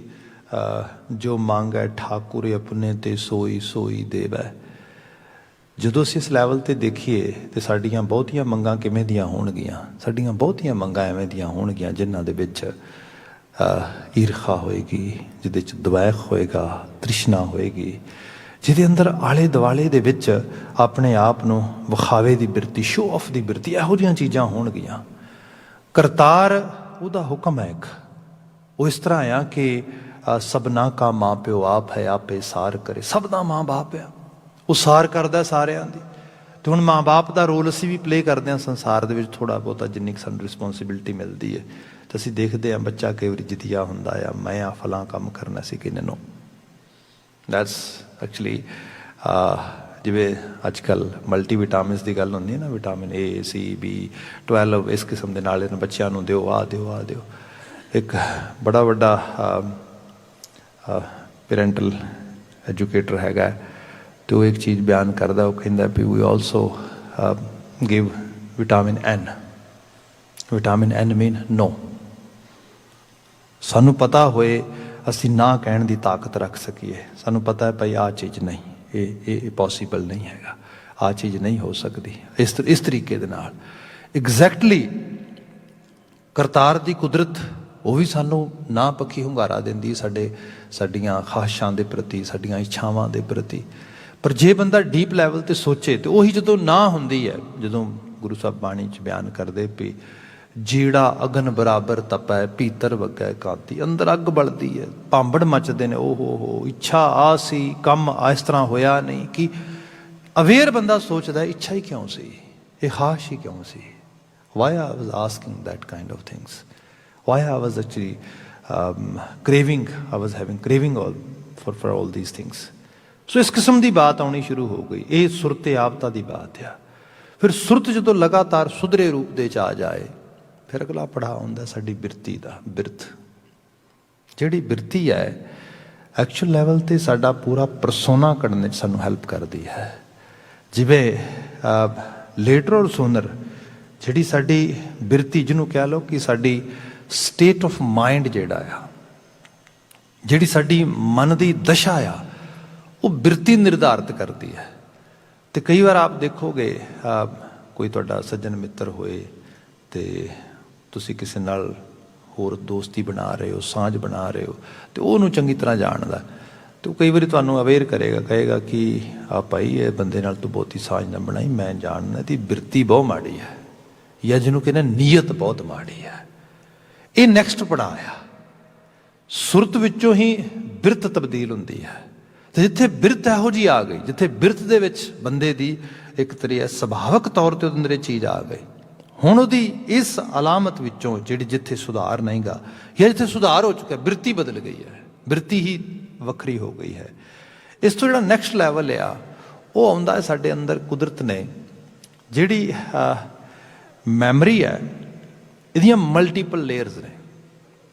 ਜੋ ਮੰਗੈ ਠਾਕੁਰ ਆਪਣੇ ਤੇ ਸੋਈ ਸੋਈ ਦੇਵੈ। ਜਦੋਂ ਅਸੀਂ ਇਸ ਲੈਵਲ 'ਤੇ ਦੇਖੀਏ ਤਾਂ ਸਾਡੀਆਂ ਬਹੁਤੀਆਂ ਮੰਗਾਂ ਕਿਵੇਂ ਦੀਆਂ ਹੋਣਗੀਆਂ? ਸਾਡੀਆਂ ਬਹੁਤੀਆਂ ਮੰਗਾਂ ਐਵੇਂ ਦੀਆਂ ਹੋਣਗੀਆਂ ਜਿਨ੍ਹਾਂ ਦੇ ਵਿੱਚ ਈਰਖਾ ਹੋਏਗੀ, ਜਿਹਦੇ 'ਚ ਦਵੈਖ ਹੋਏਗਾ, ਤ੍ਰਿਸ਼ਨਾ ਹੋਏਗੀ, ਜਿਹਦੇ ਅੰਦਰ ਆਲੇ ਦੁਆਲੇ ਦੇ ਵਿੱਚ ਆਪਣੇ ਆਪ ਨੂੰ ਵਿਖਾਵੇ ਦੀ ਬਿਰਤੀ, ਸ਼ੋਅ ਆਫ ਦੀ ਬਿਰਤੀ, ਇਹੋ ਜਿਹੀਆਂ ਚੀਜ਼ਾਂ ਹੋਣਗੀਆਂ। ਕਰਤਾਰ ਉਹਦਾ ਹੁਕਮ ਹੈ ਇੱਕ, ਉਹ ਇਸ ਤਰ੍ਹਾਂ ਆ ਕਿ ਸਭਨਾ ਕਾ ਮਾਂ ਪਿਓ ਆਪ ਹੈ, ਆਪੇ ਸਾਰ ਕਰੇ। ਸਭ ਦਾ ਮਾਂ ਬਾਪ ਆ, ਉਹ ਸਾਰ ਕਰਦਾ ਸਾਰਿਆਂ ਦੀ। ਅਤੇ ਹੁਣ ਮਾਂ ਬਾਪ ਦਾ ਰੋਲ ਅਸੀਂ ਵੀ ਪਲੇ ਕਰਦੇ ਹਾਂ ਸੰਸਾਰ ਦੇ ਵਿੱਚ ਥੋੜ੍ਹਾ ਬਹੁਤਾ, ਜਿੰਨੀ ਕੁ ਸਾਨੂੰ ਰਿਸਪੋਂਸੀਬਿਲਿਟੀ ਮਿਲਦੀ ਹੈ। ਤਾਂ ਅਸੀਂ ਦੇਖਦੇ ਹਾਂ ਬੱਚਾ ਕਈ ਵਾਰੀ ਜਿੱਤਿਆ ਹੁੰਦਾ ਆ, ਮੈਂ ਆ ਫਲਾਂ ਕੰਮ ਕਰਨਾ ਸੀ, ਕਿੰਨੇ ਨੂੰ। That's actually ਜਿਵੇਂ ਅੱਜ ਕੱਲ੍ਹ ਮਲਟੀਵਿਟਾਮਿਨਸ ਦੀ ਗੱਲ ਹੁੰਦੀ ਹੈ ਨਾ, ਵਿਟਾਮਿਨ A C B 12 ਇਸ ਕਿਸਮ ਦੇ ਨਾਲ ਇਹਨਾਂ ਬੱਚਿਆਂ ਨੂੰ ਦਿਓ, ਆਹ ਦਿਓ। ਇੱਕ ਬੜਾ ਵੱਡਾ ਪੈਰੈਂਟਲ ਐਜੂਕੇਟਰ ਹੈਗਾ, ਅਤੇ ਉਹ ਇੱਕ ਚੀਜ਼ ਬਿਆਨ ਕਰਦਾ, ਉਹ ਕਹਿੰਦਾ ਵੀ we also give vitamin N। Vitamin N mean no. ਸਾਨੂੰ ਪਤਾ ਹੋਏ ਅਸੀਂ ਨਾ ਕਹਿਣ ਦੀ ਤਾਕਤ ਰੱਖ ਸਕੀਏ। ਸਾਨੂੰ ਪਤਾ ਹੈ ਭਾਈ ਆਹ ਚੀਜ਼ ਨਹੀਂ, ਇਹ ਪੋਸੀਬਲ ਨਹੀਂ ਹੈਗਾ, ਆਹ ਚੀਜ਼ ਨਹੀਂ ਹੋ ਸਕਦੀ। ਇਸ ਤਰੀਕੇ ਦੇ ਨਾਲ ਐਗਜ਼ੈਕਟਲੀ ਕਰਤਾਰ ਦੀ ਕੁਦਰਤ ਉਹ ਵੀ ਸਾਨੂੰ ਨਾ ਪੱਖੀ ਹੁੰਗਾਰਾ ਦਿੰਦੀ ਸਾਡੀਆਂ ਖਾਹਿਸ਼ਾਂ ਦੇ ਪ੍ਰਤੀ, ਸਾਡੀਆਂ ਇੱਛਾਵਾਂ ਦੇ ਪ੍ਰਤੀ। ਪਰ ਜੇ ਬੰਦਾ ਡੀਪ ਲੈਵਲ 'ਤੇ ਸੋਚੇ ਤਾਂ ਉਹੀ ਜਦੋਂ ਨਾ ਹੁੰਦੀ ਹੈ, ਜਦੋਂ ਗੁਰੂ ਸਾਹਿਬ ਬਾਣੀ 'ਚ ਬਿਆਨ ਕਰਦੇ ਵੀ ਜਿਹੜਾ ਅਗਨ ਬਰਾਬਰ ਤਪੈ ਭੀਤਰ ਵਗੈ ਕਾਂਤੀ। ਅੰਦਰ ਅੱਗ ਬਲਦੀ ਹੈ, ਭਾਂਬੜ ਮੱਚਦੇ ਨੇ, ਓਹ ਇੱਛਾ ਆ ਸੀ, ਕੰਮ ਇਸ ਤਰ੍ਹਾਂ ਹੋਇਆ ਨਹੀਂ। ਕਿ ਅਵੇਅਰ ਬੰਦਾ ਸੋਚਦਾ ਇੱਛਾ ਹੀ ਕਿਉਂ ਸੀ, ਇਹ ਖਾਹਿਸ਼ ਹੀ ਕਿਉਂ ਸੀ। Why I was asking that kind of things, why I was actually craving, I was having craving for all these things। So ਇਸ ਕਿਸਮ ਦੀ ਬਾਤ ਆਉਣੀ ਸ਼ੁਰੂ ਹੋ ਗਈ। ਇਹ ਸੁਰਤ ਆਵਤਾ ਦੀ ਬਾਤ ਆ। ਫਿਰ ਸੁਰਤ ਜਦੋਂ ਲਗਾਤਾਰ ਸੁਧਰੇ ਰੂਪ ਦੇ 'ਚ ਆ ਜਾਏ, ਫਿਰ ਅਗਲਾ ਪੜਾਅ ਹੁੰਦਾ ਸਾਡੀ ਬਿਰਤੀ ਦਾ। ਬਿਰਤ ਜਿਹੜੀ ਬਿਰਤੀ ਹੈ ਐਕਚੁਅਲ ਲੈਵਲ 'ਤੇ ਸਾਡਾ ਪੂਰਾ ਪਰਸੋਨਾ ਕੱਢਣ 'ਚ ਸਾਨੂੰ ਹੈਲਪ ਕਰਦੀ ਹੈ। ਜਿਵੇਂ ਲੇਟਰ ਔਰ ਸੂਨਰ ਜਿਹੜੀ ਸਾਡੀ ਬਿਰਤੀ, ਜਿਹਨੂੰ ਕਹਿ ਲਓ ਕਿ ਸਾਡੀ ਸਟੇਟ ਆਫ ਮਾਈਂਡ ਜਿਹੜਾ ਆ, ਜਿਹੜੀ ਸਾਡੀ ਮਨ ਦੀ ਦਸ਼ਾ ਆ, ਉਹ ਬਿਰਤੀ ਨਿਰਧਾਰਿਤ ਕਰਦੀ ਹੈ। ਅਤੇ ਕਈ ਵਾਰ ਆਪ ਦੇਖੋਗੇ ਕੋਈ ਤੁਹਾਡਾ ਸੱਜਣ ਮਿੱਤਰ ਹੋਏ ਅਤੇ ਤੁਸੀਂ ਕਿਸੇ ਨਾਲ ਹੋਰ ਦੋਸਤੀ ਬਣਾ ਰਹੇ ਹੋ, ਸਾਂਝ ਬਣਾ ਰਹੇ ਹੋ, ਅਤੇ ਉਹਨੂੰ ਚੰਗੀ ਤਰ੍ਹਾਂ ਜਾਣਦਾ, ਅਤੇ ਉਹ ਕਈ ਵਾਰੀ ਤੁਹਾਨੂੰ ਅਵੇਅਰ ਕਰੇਗਾ, ਕਹੇਗਾ ਕਿ ਭਾਈ ਇਹ ਬੰਦੇ ਨਾਲ ਤੂੰ ਬਹੁਤੀ ਸਾਂਝ ਨਾ ਬਣਾਈ, ਮੈਂ ਜਾਣਦਾ ਇਹਦੀ ਬਿਰਤੀ ਬਹੁਤ ਮਾੜੀ ਹੈ, ਜਾਂ ਜਿਹਨੂੰ ਕਹਿੰਦੇ ਨੀਅਤ ਬਹੁਤ ਮਾੜੀ ਹੈ। ਇਹ ਨੈਕਸਟ ਪੜਾਅ ਆ। ਸੁਰਤ ਵਿੱਚੋਂ ਹੀ ਬਿਰਤ ਤਬਦੀਲ ਹੁੰਦੀ ਹੈ। ਅਤੇ ਜਿੱਥੇ ਬਿਰਤ ਇਹੋ ਜਿਹੀ ਆ ਗਈ, ਜਿੱਥੇ ਬਿਰਤ ਦੇ ਵਿੱਚ ਬੰਦੇ ਦੀ ਇੱਕ ਤਰੀਕੇ ਸੁਭਾਵਿਕ ਤੌਰ 'ਤੇ ਉਹਦੇ ਅੰਦਰ ਇਹ ਚੀਜ਼ ਆ ਗਈ, ਹੁਣ ਉਹਦੀ ਇਸ ਅਲਾਮਤ ਵਿੱਚੋਂ ਜਿੱਥੇ ਸੁਧਾਰ ਨਹੀਂ ਗਾ, ਜਾਂ ਜਿੱਥੇ ਸੁਧਾਰ ਹੋ ਚੁੱਕਾ, ਬਿਰਤੀ ਬਦਲ ਗਈ ਹੈ, ਬਿਰਤੀ ਹੀ ਵੱਖਰੀ ਹੋ ਗਈ ਹੈ। ਇਸ ਤੋਂ ਜਿਹੜਾ ਨੈਕਸਟ ਲੈਵਲ ਆ, ਉਹ ਆਉਂਦਾ ਹੈ ਸਾਡੇ ਅੰਦਰ ਕੁਦਰਤ ਨੇ ਜਿਹੜੀ ਮੈਮਰੀ ਹੈ, ਇਹਦੀਆਂ ਮਲਟੀਪਲ ਲੇਅਰਸ ਨੇ।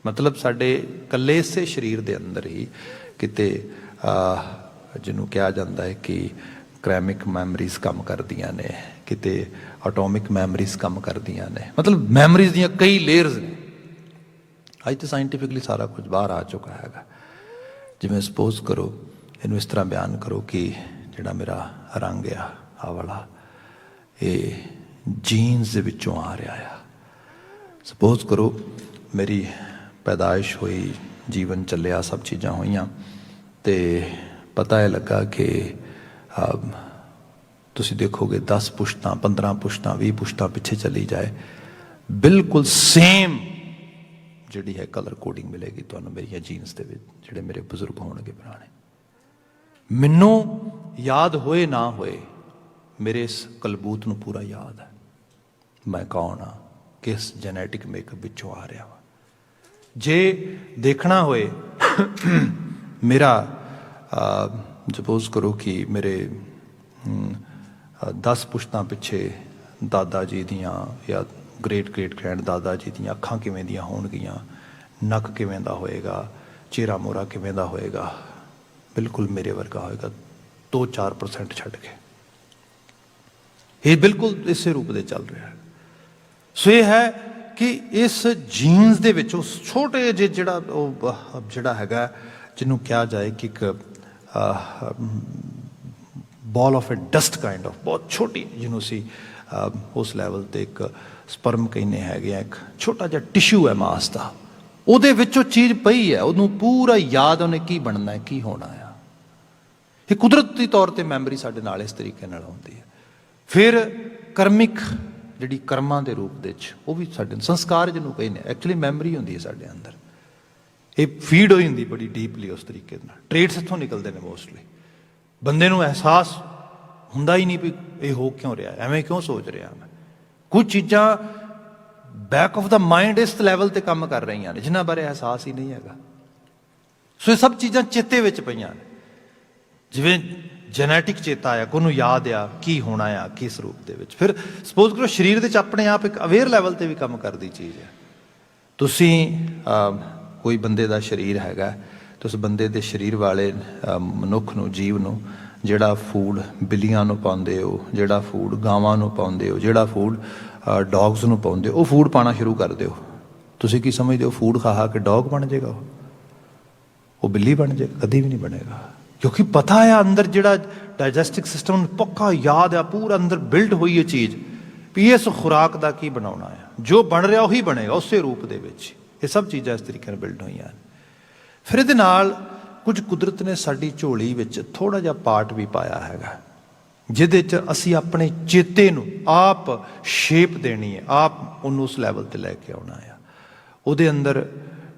ਮਤਲਬ ਸਾਡੇ ਇਕੱਲੇ ਇਸੇ ਸਰੀਰ ਦੇ ਅੰਦਰ ਹੀ ਕਿਤੇ ਜਿਹਨੂੰ ਕਿਹਾ ਜਾਂਦਾ ਹੈ ਕਿ ਕ੍ਰੈਮਿਕ ਮੈਮਰੀਜ਼ ਕੰਮ ਕਰਦੀਆਂ ਨੇ, ਕਿਤੇ ਆਟੋਮਿਕ ਮੈਮਰੀਜ਼ ਕੰਮ ਕਰਦੀਆਂ ਨੇ। ਮਤਲਬ ਮੈਮਰੀਜ਼ ਦੀਆਂ ਕਈ ਲੇਅਰਸ ਨੇ। ਅੱਜ ਤਾਂ ਸਾਇੰਟੀਫਿਕਲੀ ਸਾਰਾ ਕੁਝ ਬਾਹਰ ਆ ਚੁੱਕਾ ਹੈਗਾ। ਜਿਵੇਂ ਸਪੋਜ਼ ਕਰੋ, ਇਹਨੂੰ ਇਸ ਤਰ੍ਹਾਂ ਬਿਆਨ ਕਰੋ ਕਿ ਜਿਹੜਾ ਮੇਰਾ ਰੰਗ ਆ, ਆਹ ਵਾਲਾ, ਇਹ ਜੀਨਸ ਦੇ ਵਿੱਚੋਂ ਆ ਰਿਹਾ ਆ। ਸਪੋਜ਼ ਕਰੋ ਮੇਰੀ ਪੈਦਾਇਸ਼ ਹੋਈ, ਜੀਵਨ ਚੱਲਿਆ, ਸਭ ਚੀਜ਼ਾਂ ਹੋਈਆਂ, ਅਤੇ ਪਤਾ ਇਹ ਲੱਗਾ ਕਿ ਤੁਸੀਂ ਦੇਖੋਗੇ 10 ਪੁਸ਼ਤਾਂ, 15 ਪੁਸ਼ਤਾਂ, 20 ਪੁਸ਼ਤਾਂ ਪਿੱਛੇ ਚਲੀ ਜਾਏ, ਬਿਲਕੁਲ ਸੇਮ ਜਿਹੜੀ ਹੈ ਕਲਰ ਕੋਡਿੰਗ ਮਿਲੇਗੀ ਤੁਹਾਨੂੰ ਮੇਰੀਆਂ ਜੀਨਸ ਦੇ ਵਿੱਚ, ਜਿਹੜੇ ਮੇਰੇ ਬਜ਼ੁਰਗ ਹੋਣਗੇ ਪੁਰਾਣੇ। ਮੈਨੂੰ ਯਾਦ ਹੋਏ ਨਾ ਹੋਏ, ਮੇਰੇ ਇਸ ਕਲਬੂਤ ਨੂੰ ਪੂਰਾ ਯਾਦ ਹੈ ਮੈਂ ਕੌਣ ਹਾਂ, ਕਿਸ ਜੈਨੇਟਿਕ ਮੇਕਅਪ ਵਿੱਚੋਂ ਆ ਰਿਹਾ ਵਾ। ਜੇ ਦੇਖਣਾ ਹੋਏ ਮੇਰਾ ਸਪੋਜ਼ ਕਰੋ ਕਿ ਮੇਰੇ 10 ਪੁਸ਼ਤਾਂ ਪਿੱਛੇ ਦਾਦਾ ਜੀ ਦੀਆਂ ਜਾਂ ਗ੍ਰੇਟ ਗ੍ਰੈਂਡ ਦਾਦਾ ਜੀ ਦੀਆਂ ਅੱਖਾਂ ਕਿਵੇਂ ਦੀਆਂ ਹੋਣਗੀਆਂ, ਨੱਕ ਕਿਵੇਂ ਦਾ ਹੋਏਗਾ, ਚਿਹਰਾ ਮੋਹਰਾ ਕਿਵੇਂ ਦਾ ਹੋਏਗਾ, ਬਿਲਕੁਲ ਮੇਰੇ ਵਰਗਾ ਹੋਏਗਾ 2-4% ਛੱਡ ਕੇ। ਇਹ ਬਿਲਕੁਲ ਇਸੇ ਰੂਪ ਦੇ ਚੱਲ ਰਿਹਾ ਹੈ। ਸੋ ਇਹ ਹੈ ਕਿ ਇਸ ਜੀਨਸ ਦੇ ਵਿੱਚ ਉਸ ਛੋਟੇ ਜਿਹੇ ਜਿਹੜਾ ਹੈਗਾ, ਜਿਹਨੂੰ ਕਿਹਾ ਜਾਏ ਕਿ ਇੱਕ ball of a dust kind of, ਬਹੁਤ ਛੋਟੀ, ਜਿਹਨੂੰ ਅਸੀਂ ਉਸ ਲੈਵਲ 'ਤੇ ਇੱਕ ਸਪਰਮ ਕਹਿੰਦੇ ਹੈਗੇ ਆ, ਇੱਕ ਛੋਟਾ ਜਿਹਾ ਟਿਸ਼ੂ ਹੈ ਮਾਸ ਦਾ, ਉਹਦੇ ਵਿੱਚ ਉਹ ਚੀਜ਼ ਪਈ ਹੈ, ਉਹਨੂੰ ਪੂਰਾ ਯਾਦ, ਉਹਨੇ ਕੀ ਬਣਨਾ ਹੈ, ਕੀ ਹੋਣਾ ਆ। ਇਹ ਕੁਦਰਤੀ ਤੌਰ 'ਤੇ ਮੈਮਰੀ ਸਾਡੇ ਨਾਲ ਇਸ ਤਰੀਕੇ ਨਾਲ ਹੁੰਦੀ ਹੈ। ਫਿਰ ਕਰਮਿਕ ਜਿਹੜੀ ਕਰਮਾਂ ਦੇ ਰੂਪ ਦੇ ਵਿੱਚ, ਉਹ ਵੀ ਸਾਡੇ ਸੰਸਕਾਰ ਜਿਹਨੂੰ ਕਹਿੰਦੇ, ਐਕਚੁਅਲੀ ਮੈਮਰੀ ਹੁੰਦੀ ਹੈ ਸਾਡੇ ਅੰਦਰ। ਇਹ ਫੀਡ ਹੋਈ ਹੁੰਦੀ ਬੜੀ ਡੀਪਲੀ ਉਸ ਤਰੀਕੇ ਨਾਲ। ਟ੍ਰੇਟਸ ਇੱਥੋਂ ਨਿਕਲਦੇ ਨੇ ਮੋਸਟਲੀ। ਬੰਦੇ ਨੂੰ ਅਹਿਸਾਸ ਹੁੰਦਾ ਹੀ ਨਹੀਂ ਵੀ ਇਹ ਹੋ ਕਿਉਂ ਰਿਹਾ, ਐਵੇਂ ਕਿਉਂ ਸੋਚ ਰਿਹਾ ਮੈਂ। ਕੁਝ ਚੀਜ਼ਾਂ ਬੈਕ ਆਫ ਦਾ ਮਾਈਂਡ ਇਸ ਲੈਵਲ 'ਤੇ ਕੰਮ ਕਰ ਰਹੀਆਂ ਨੇ ਜਿਨ੍ਹਾਂ ਬਾਰੇ ਅਹਿਸਾਸ ਹੀ ਨਹੀਂ ਹੈਗਾ। ਸੋ ਇਹ ਸਭ ਚੀਜ਼ਾਂ ਚੇਤੇ ਵਿੱਚ ਪਈਆਂ ਨੇ। ਜਿਵੇਂ ਜੈਨੇਟਿਕ ਚੇਤਾ ਆ, ਉਹਨੂੰ ਯਾਦ ਆ ਕੀ ਹੋਣਾ ਆ ਕਿਸ ਰੂਪ ਦੇ ਵਿੱਚ। ਫਿਰ ਸਪੋਜ਼ ਕਰੋ ਸਰੀਰ ਦੇ ਵਿੱਚ ਆਪਣੇ ਆਪ ਇੱਕ ਅਵੇਅਰ ਲੈਵਲ ਤੇ ਵੀ ਕੰਮ ਕਰਦੀ ਚੀਜ਼ ਹੈ। ਤੁਸੀਂ ਕੋਈ ਬੰਦੇ ਦਾ ਸਰੀਰ ਹੈਗਾ, ਤੁਸੀਂ ਬੰਦੇ ਦੇ ਸਰੀਰ ਵਾਲੇ ਮਨੁੱਖ ਨੂੰ, ਜੀਵ ਨੂੰ ਜਿਹੜਾ ਫੂਡ ਬਿੱਲੀਆਂ ਨੂੰ ਪਾਉਂਦੇ ਹੋ, ਜਿਹੜਾ ਫੂਡ ਗਾਵਾਂ ਨੂੰ ਪਾਉਂਦੇ ਹੋ, ਜਿਹੜਾ ਫੂਡ ਡੌਗਸ ਨੂੰ ਪਾਉਂਦੇ ਹੋ, ਉਹ ਫੂਡ ਪਾਉਣਾ ਸ਼ੁਰੂ ਕਰ ਦਿਓ। ਤੁਸੀਂ ਕੀ ਸਮਝਦੇ ਹੋ ਫੂਡ ਖਾ ਕੇ ਡੌਗ ਬਣ ਜਾਏਗਾ? ਉਹ ਬਿੱਲੀ ਬਣ ਜਾਏਗਾ? ਕਦੀ ਵੀ ਨਹੀਂ ਬਣੇਗਾ। ਕਿਉਂਕਿ ਪਤਾ ਆ ਅੰਦਰ ਜਿਹੜਾ ਡਾਈਜੈਸਟਿਵ ਸਿਸਟਮ ਪੱਕਾ ਯਾਦ ਆ, ਪੂਰਾ ਅੰਦਰ ਬਿਲਡ ਹੋਈ ਹੈ ਚੀਜ਼ ਵੀ ਇਸ ਖੁਰਾਕ ਦਾ ਕੀ ਬਣਾਉਣਾ ਆ, ਜੋ ਬਣ ਰਿਹਾ ਉਹੀ ਬਣੇਗਾ ਉਸੇ ਰੂਪ ਦੇ ਵਿੱਚ। ਇਹ ਸਭ ਚੀਜ਼ਾਂ ਇਸ ਤਰੀਕੇ ਨਾਲ ਬਿਲਡ ਹੋਈਆਂ। ਫਿਰ ਇਹਦੇ ਨਾਲ ਕੁਝ ਕੁਦਰਤ ਨੇ ਸਾਡੀ ਝੋਲੀ ਵਿੱਚ ਥੋੜ੍ਹਾ ਜਿਹਾ ਪਾਰਟ ਵੀ ਪਾਇਆ ਹੈਗਾ, ਜਿਹਦੇ 'ਚ ਅਸੀਂ ਆਪਣੇ ਚੇਤੇ ਨੂੰ ਆਪ ਸ਼ੇਪ ਦੇਣੀ ਹੈ, ਆਪ ਉਹਨੂੰ ਉਸ ਲੈਵਲ 'ਤੇ ਲੈ ਕੇ ਆਉਣਾ ਆ। ਉਹਦੇ ਅੰਦਰ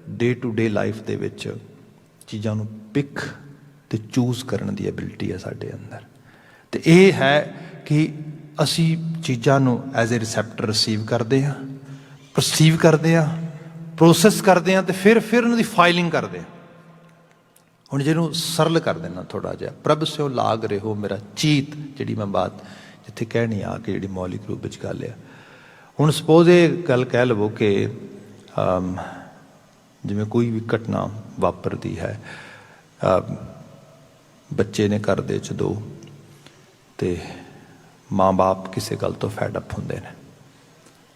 ਡੇ ਟੂ ਡੇ ਲਾਈਫ ਦੇ ਵਿੱਚ ਚੀਜ਼ਾਂ ਨੂੰ ਪਿਕ ਤੇ ਚੂਜ਼ ਕਰਨ ਦੀ ਐਬਿਲਿਟੀ ਹੈ ਸਾਡੇ ਅੰਦਰ। ਤੇ ਇਹ ਹੈ ਕਿ ਅਸੀਂ ਚੀਜ਼ਾਂ ਨੂੰ ਐਜ਼ ਏ ਰਿਸੈਪਟਰ ਰਿਸੀਵ ਕਰਦੇ ਹਾਂ, ਪਰਸੀਵ ਕਰਦੇ ਹਾਂ, ਪ੍ਰੋਸੈਸ ਕਰਦੇ ਹਾਂ, ਤੇ ਫਿਰ ਉਹਨਾਂ ਦੀ ਫਾਈਲਿੰਗ ਕਰਦੇ ਹਾਂ। ਹੁਣ ਜਿਹਨੂੰ ਸਰਲ ਕਰ ਦੇਣਾ ਥੋੜ੍ਹਾ ਜਿਹਾ, ਪ੍ਰਭ ਸਿਓ ਲਾਗ ਰਹੋ ਮੇਰਾ ਚੀਤ, ਜਿਹੜੀ ਮੈਂ ਬਾਤ ਜਿੱਥੇ ਕਹਿਣੀ ਆ ਕਿ ਜਿਹੜੀ ਮੌਲਿਕ ਰੂਪ ਵਿੱਚ ਗੱਲ ਆ। ਹੁਣ ਸਪੋਜ਼ ਇਹ ਗੱਲ ਕਹਿ ਲਵੋ ਕਿ ਜਿਵੇਂ ਕੋਈ ਵੀ ਘਟਨਾ ਵਾਪਰਦੀ ਹੈ, ਬੱਚੇ ਨੇ ਘਰ ਦੇ 'ਚ ਦੋ, ਤੇ ਮਾਂ ਬਾਪ ਕਿਸੇ ਗੱਲ ਤੋਂ ਫੈਡ ਅਪ ਹੁੰਦੇ ਨੇ,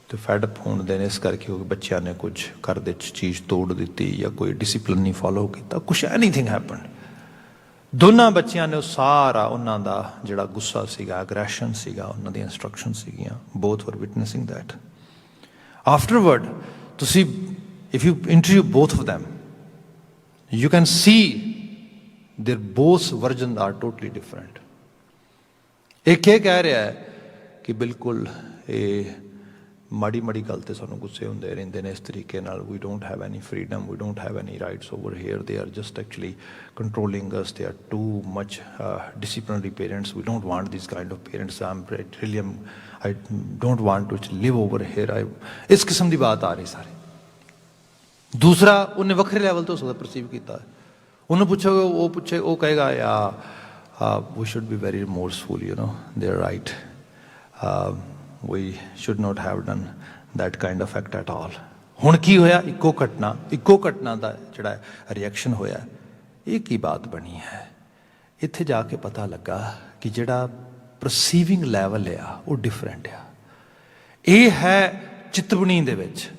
ਤੇ ਫੈਡ ਅਪ ਹੁੰਦੇ ਨੇ ਇਸ ਕਰਕੇ ਕਿਉਂਕਿ ਬੱਚਿਆਂ ਨੇ ਕੁਝ ਘਰ ਦੇ 'ਚ ਚੀਜ਼ ਤੋੜ ਦਿੱਤੀ ਜਾਂ ਕੋਈ ਡਿਸਿਪਲਿਨ ਨਹੀਂ ਫੋਲੋ ਕੀਤਾ, ਕੁਛ ਐਨੀਥਿੰਗ ਹੈਪਨ। ਦੋਨਾਂ ਬੱਚਿਆਂ ਨੇ ਉਹ ਸਾਰਾ ਉਹਨਾਂ ਦਾ ਜਿਹੜਾ ਗੁੱਸਾ ਸੀਗਾ, ਅਗਰੈਸ਼ਨ ਸੀਗਾ, ਉਹਨਾਂ ਦੀਆਂ ਇੰਸਟਰਕਸ਼ਨ ਸੀਗੀਆਂ, ਬੋਥ ਵਰ ਵਿਟਨੈਸਿੰਗ ਦੈਟ। ਆਫਟਰਵਰਡ ਤੁਸੀਂ if you interview both of them, you can see their both versions are totally different. ਇੱਕ ਇਹ ਕਹਿ ਰਿਹਾ ਹੈ ਕਿ ਬਿਲਕੁਲ ਇਹ ਮਾੜੀ ਮਾੜੀ ਗੱਲ ਤੇ ਸਾਨੂੰ ਗੁੱਸੇ ਹੁੰਦੇ ਰਹਿੰਦੇ ਨੇ ਇਸ ਤਰੀਕੇ ਨਾਲ, we don't have any freedom, we don't have any rights over here, they are just actually controlling us, they are too much disciplinary parents, we don't want these kind of parents, I don't want to live over here, ਇਸ ਕਿਸਮ ਦੀ ਬਾਤ ਆ ਰਹੀ ਸਾਰੀ। ਦੂਸਰਾ ਉਹਨੇ ਵੱਖਰੇ level ਤੋਂ ਸਕਦਾ perceive ਕੀਤਾ, ਉਹਨੂੰ ਪੁੱਛੋਗੇ ਉਹ ਕਹੇਗਾ ਯਾ we should be very remorseful, you know they are right, we should not have done that kind of act at all. ਹੁਣ ਕੀ ਹੋਇਆ, ਇੱਕੋ ਘਟਨਾ ਦਾ ਜਿਹੜਾ ਰਿਐਕਸ਼ਨ ਹੋਇਆ, ਇਹ ਕੀ ਬਾਤ ਬਣੀ ਹੈ? ਇੱਥੇ ਜਾ ਕੇ ਪਤਾ ਲੱਗਾ ਕਿ ਜਿਹੜਾ ਪਰਸੀਵਿੰਗ ਲੈਵਲ ਆ ਉਹ ਡਿਫਰੈਂਟ ਆ। ਇਹ ਹੈ ਚਿਤਵਨੀ ਦੇ ਵਿੱਚ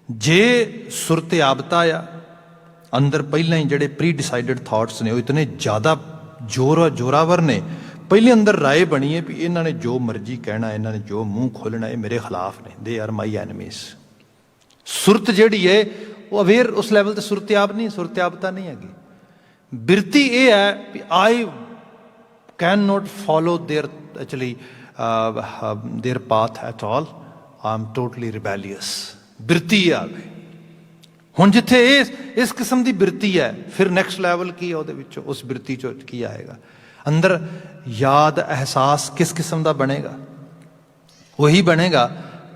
ਜੇ ਸੁਰਤਿਆਬਤਾ ਆ, ਅੰਦਰ ਪਹਿਲਾਂ ਹੀ ਜਿਹੜੇ ਪ੍ਰੀ ਡਿਸਾਈਡਡ ਥਾਟਸ ਨੇ ਉਹ ਇਤਨੇ ਜ਼ਿਆਦਾ ਜ਼ੋਰਾਵਰ ਨੇ, ਪਹਿਲੇ ਅੰਦਰ ਰਾਏ ਬਣੀ ਹੈ ਵੀ ਇਹਨਾਂ ਨੇ ਜੋ ਮਰਜ਼ੀ ਕਹਿਣਾ, ਇਹਨਾਂ ਨੇ ਜੋ ਮੂੰਹ ਖੋਲ੍ਹਣਾ, ਇਹ ਮੇਰੇ ਖਿਲਾਫ ਨੇ, ਦੇ ਆਰ ਮਾਈ ਐਨਮੀਜ਼। ਸੁਰਤ ਜਿਹੜੀ ਹੈ ਉਹ ਅਵੇਅਰ ਉਸ ਲੈਵਲ ਤੇ ਸੁਰਤਿਆਬਤਾ ਨਹੀਂ ਹੈਗੀ। ਬਿਰਤੀ ਇਹ ਹੈ ਵੀ I can not follow their actually their path at all, I am totally rebellious. ਬਿਰਤੀ ਆ ਗਈ। ਹੁਣ ਜਿੱਥੇ ਇਸ ਕਿਸਮ ਦੀ ਬਿਰਤੀ ਹੈ, ਫਿਰ ਨੈਕਸਟ ਲੈਵਲ ਕੀ ਹੈ ਉਹਦੇ ਵਿੱਚੋਂ, ਉਸ ਬਿਰਤੀ ਚੋਂ ਕੀ ਆਏਗਾ ਅੰਦਰ? ਯਾਦ ਅਹਿਸਾਸ ਕਿਸ ਕਿਸਮ ਦਾ ਬਣੇਗਾ? ਉਹੀ ਬਣੇਗਾ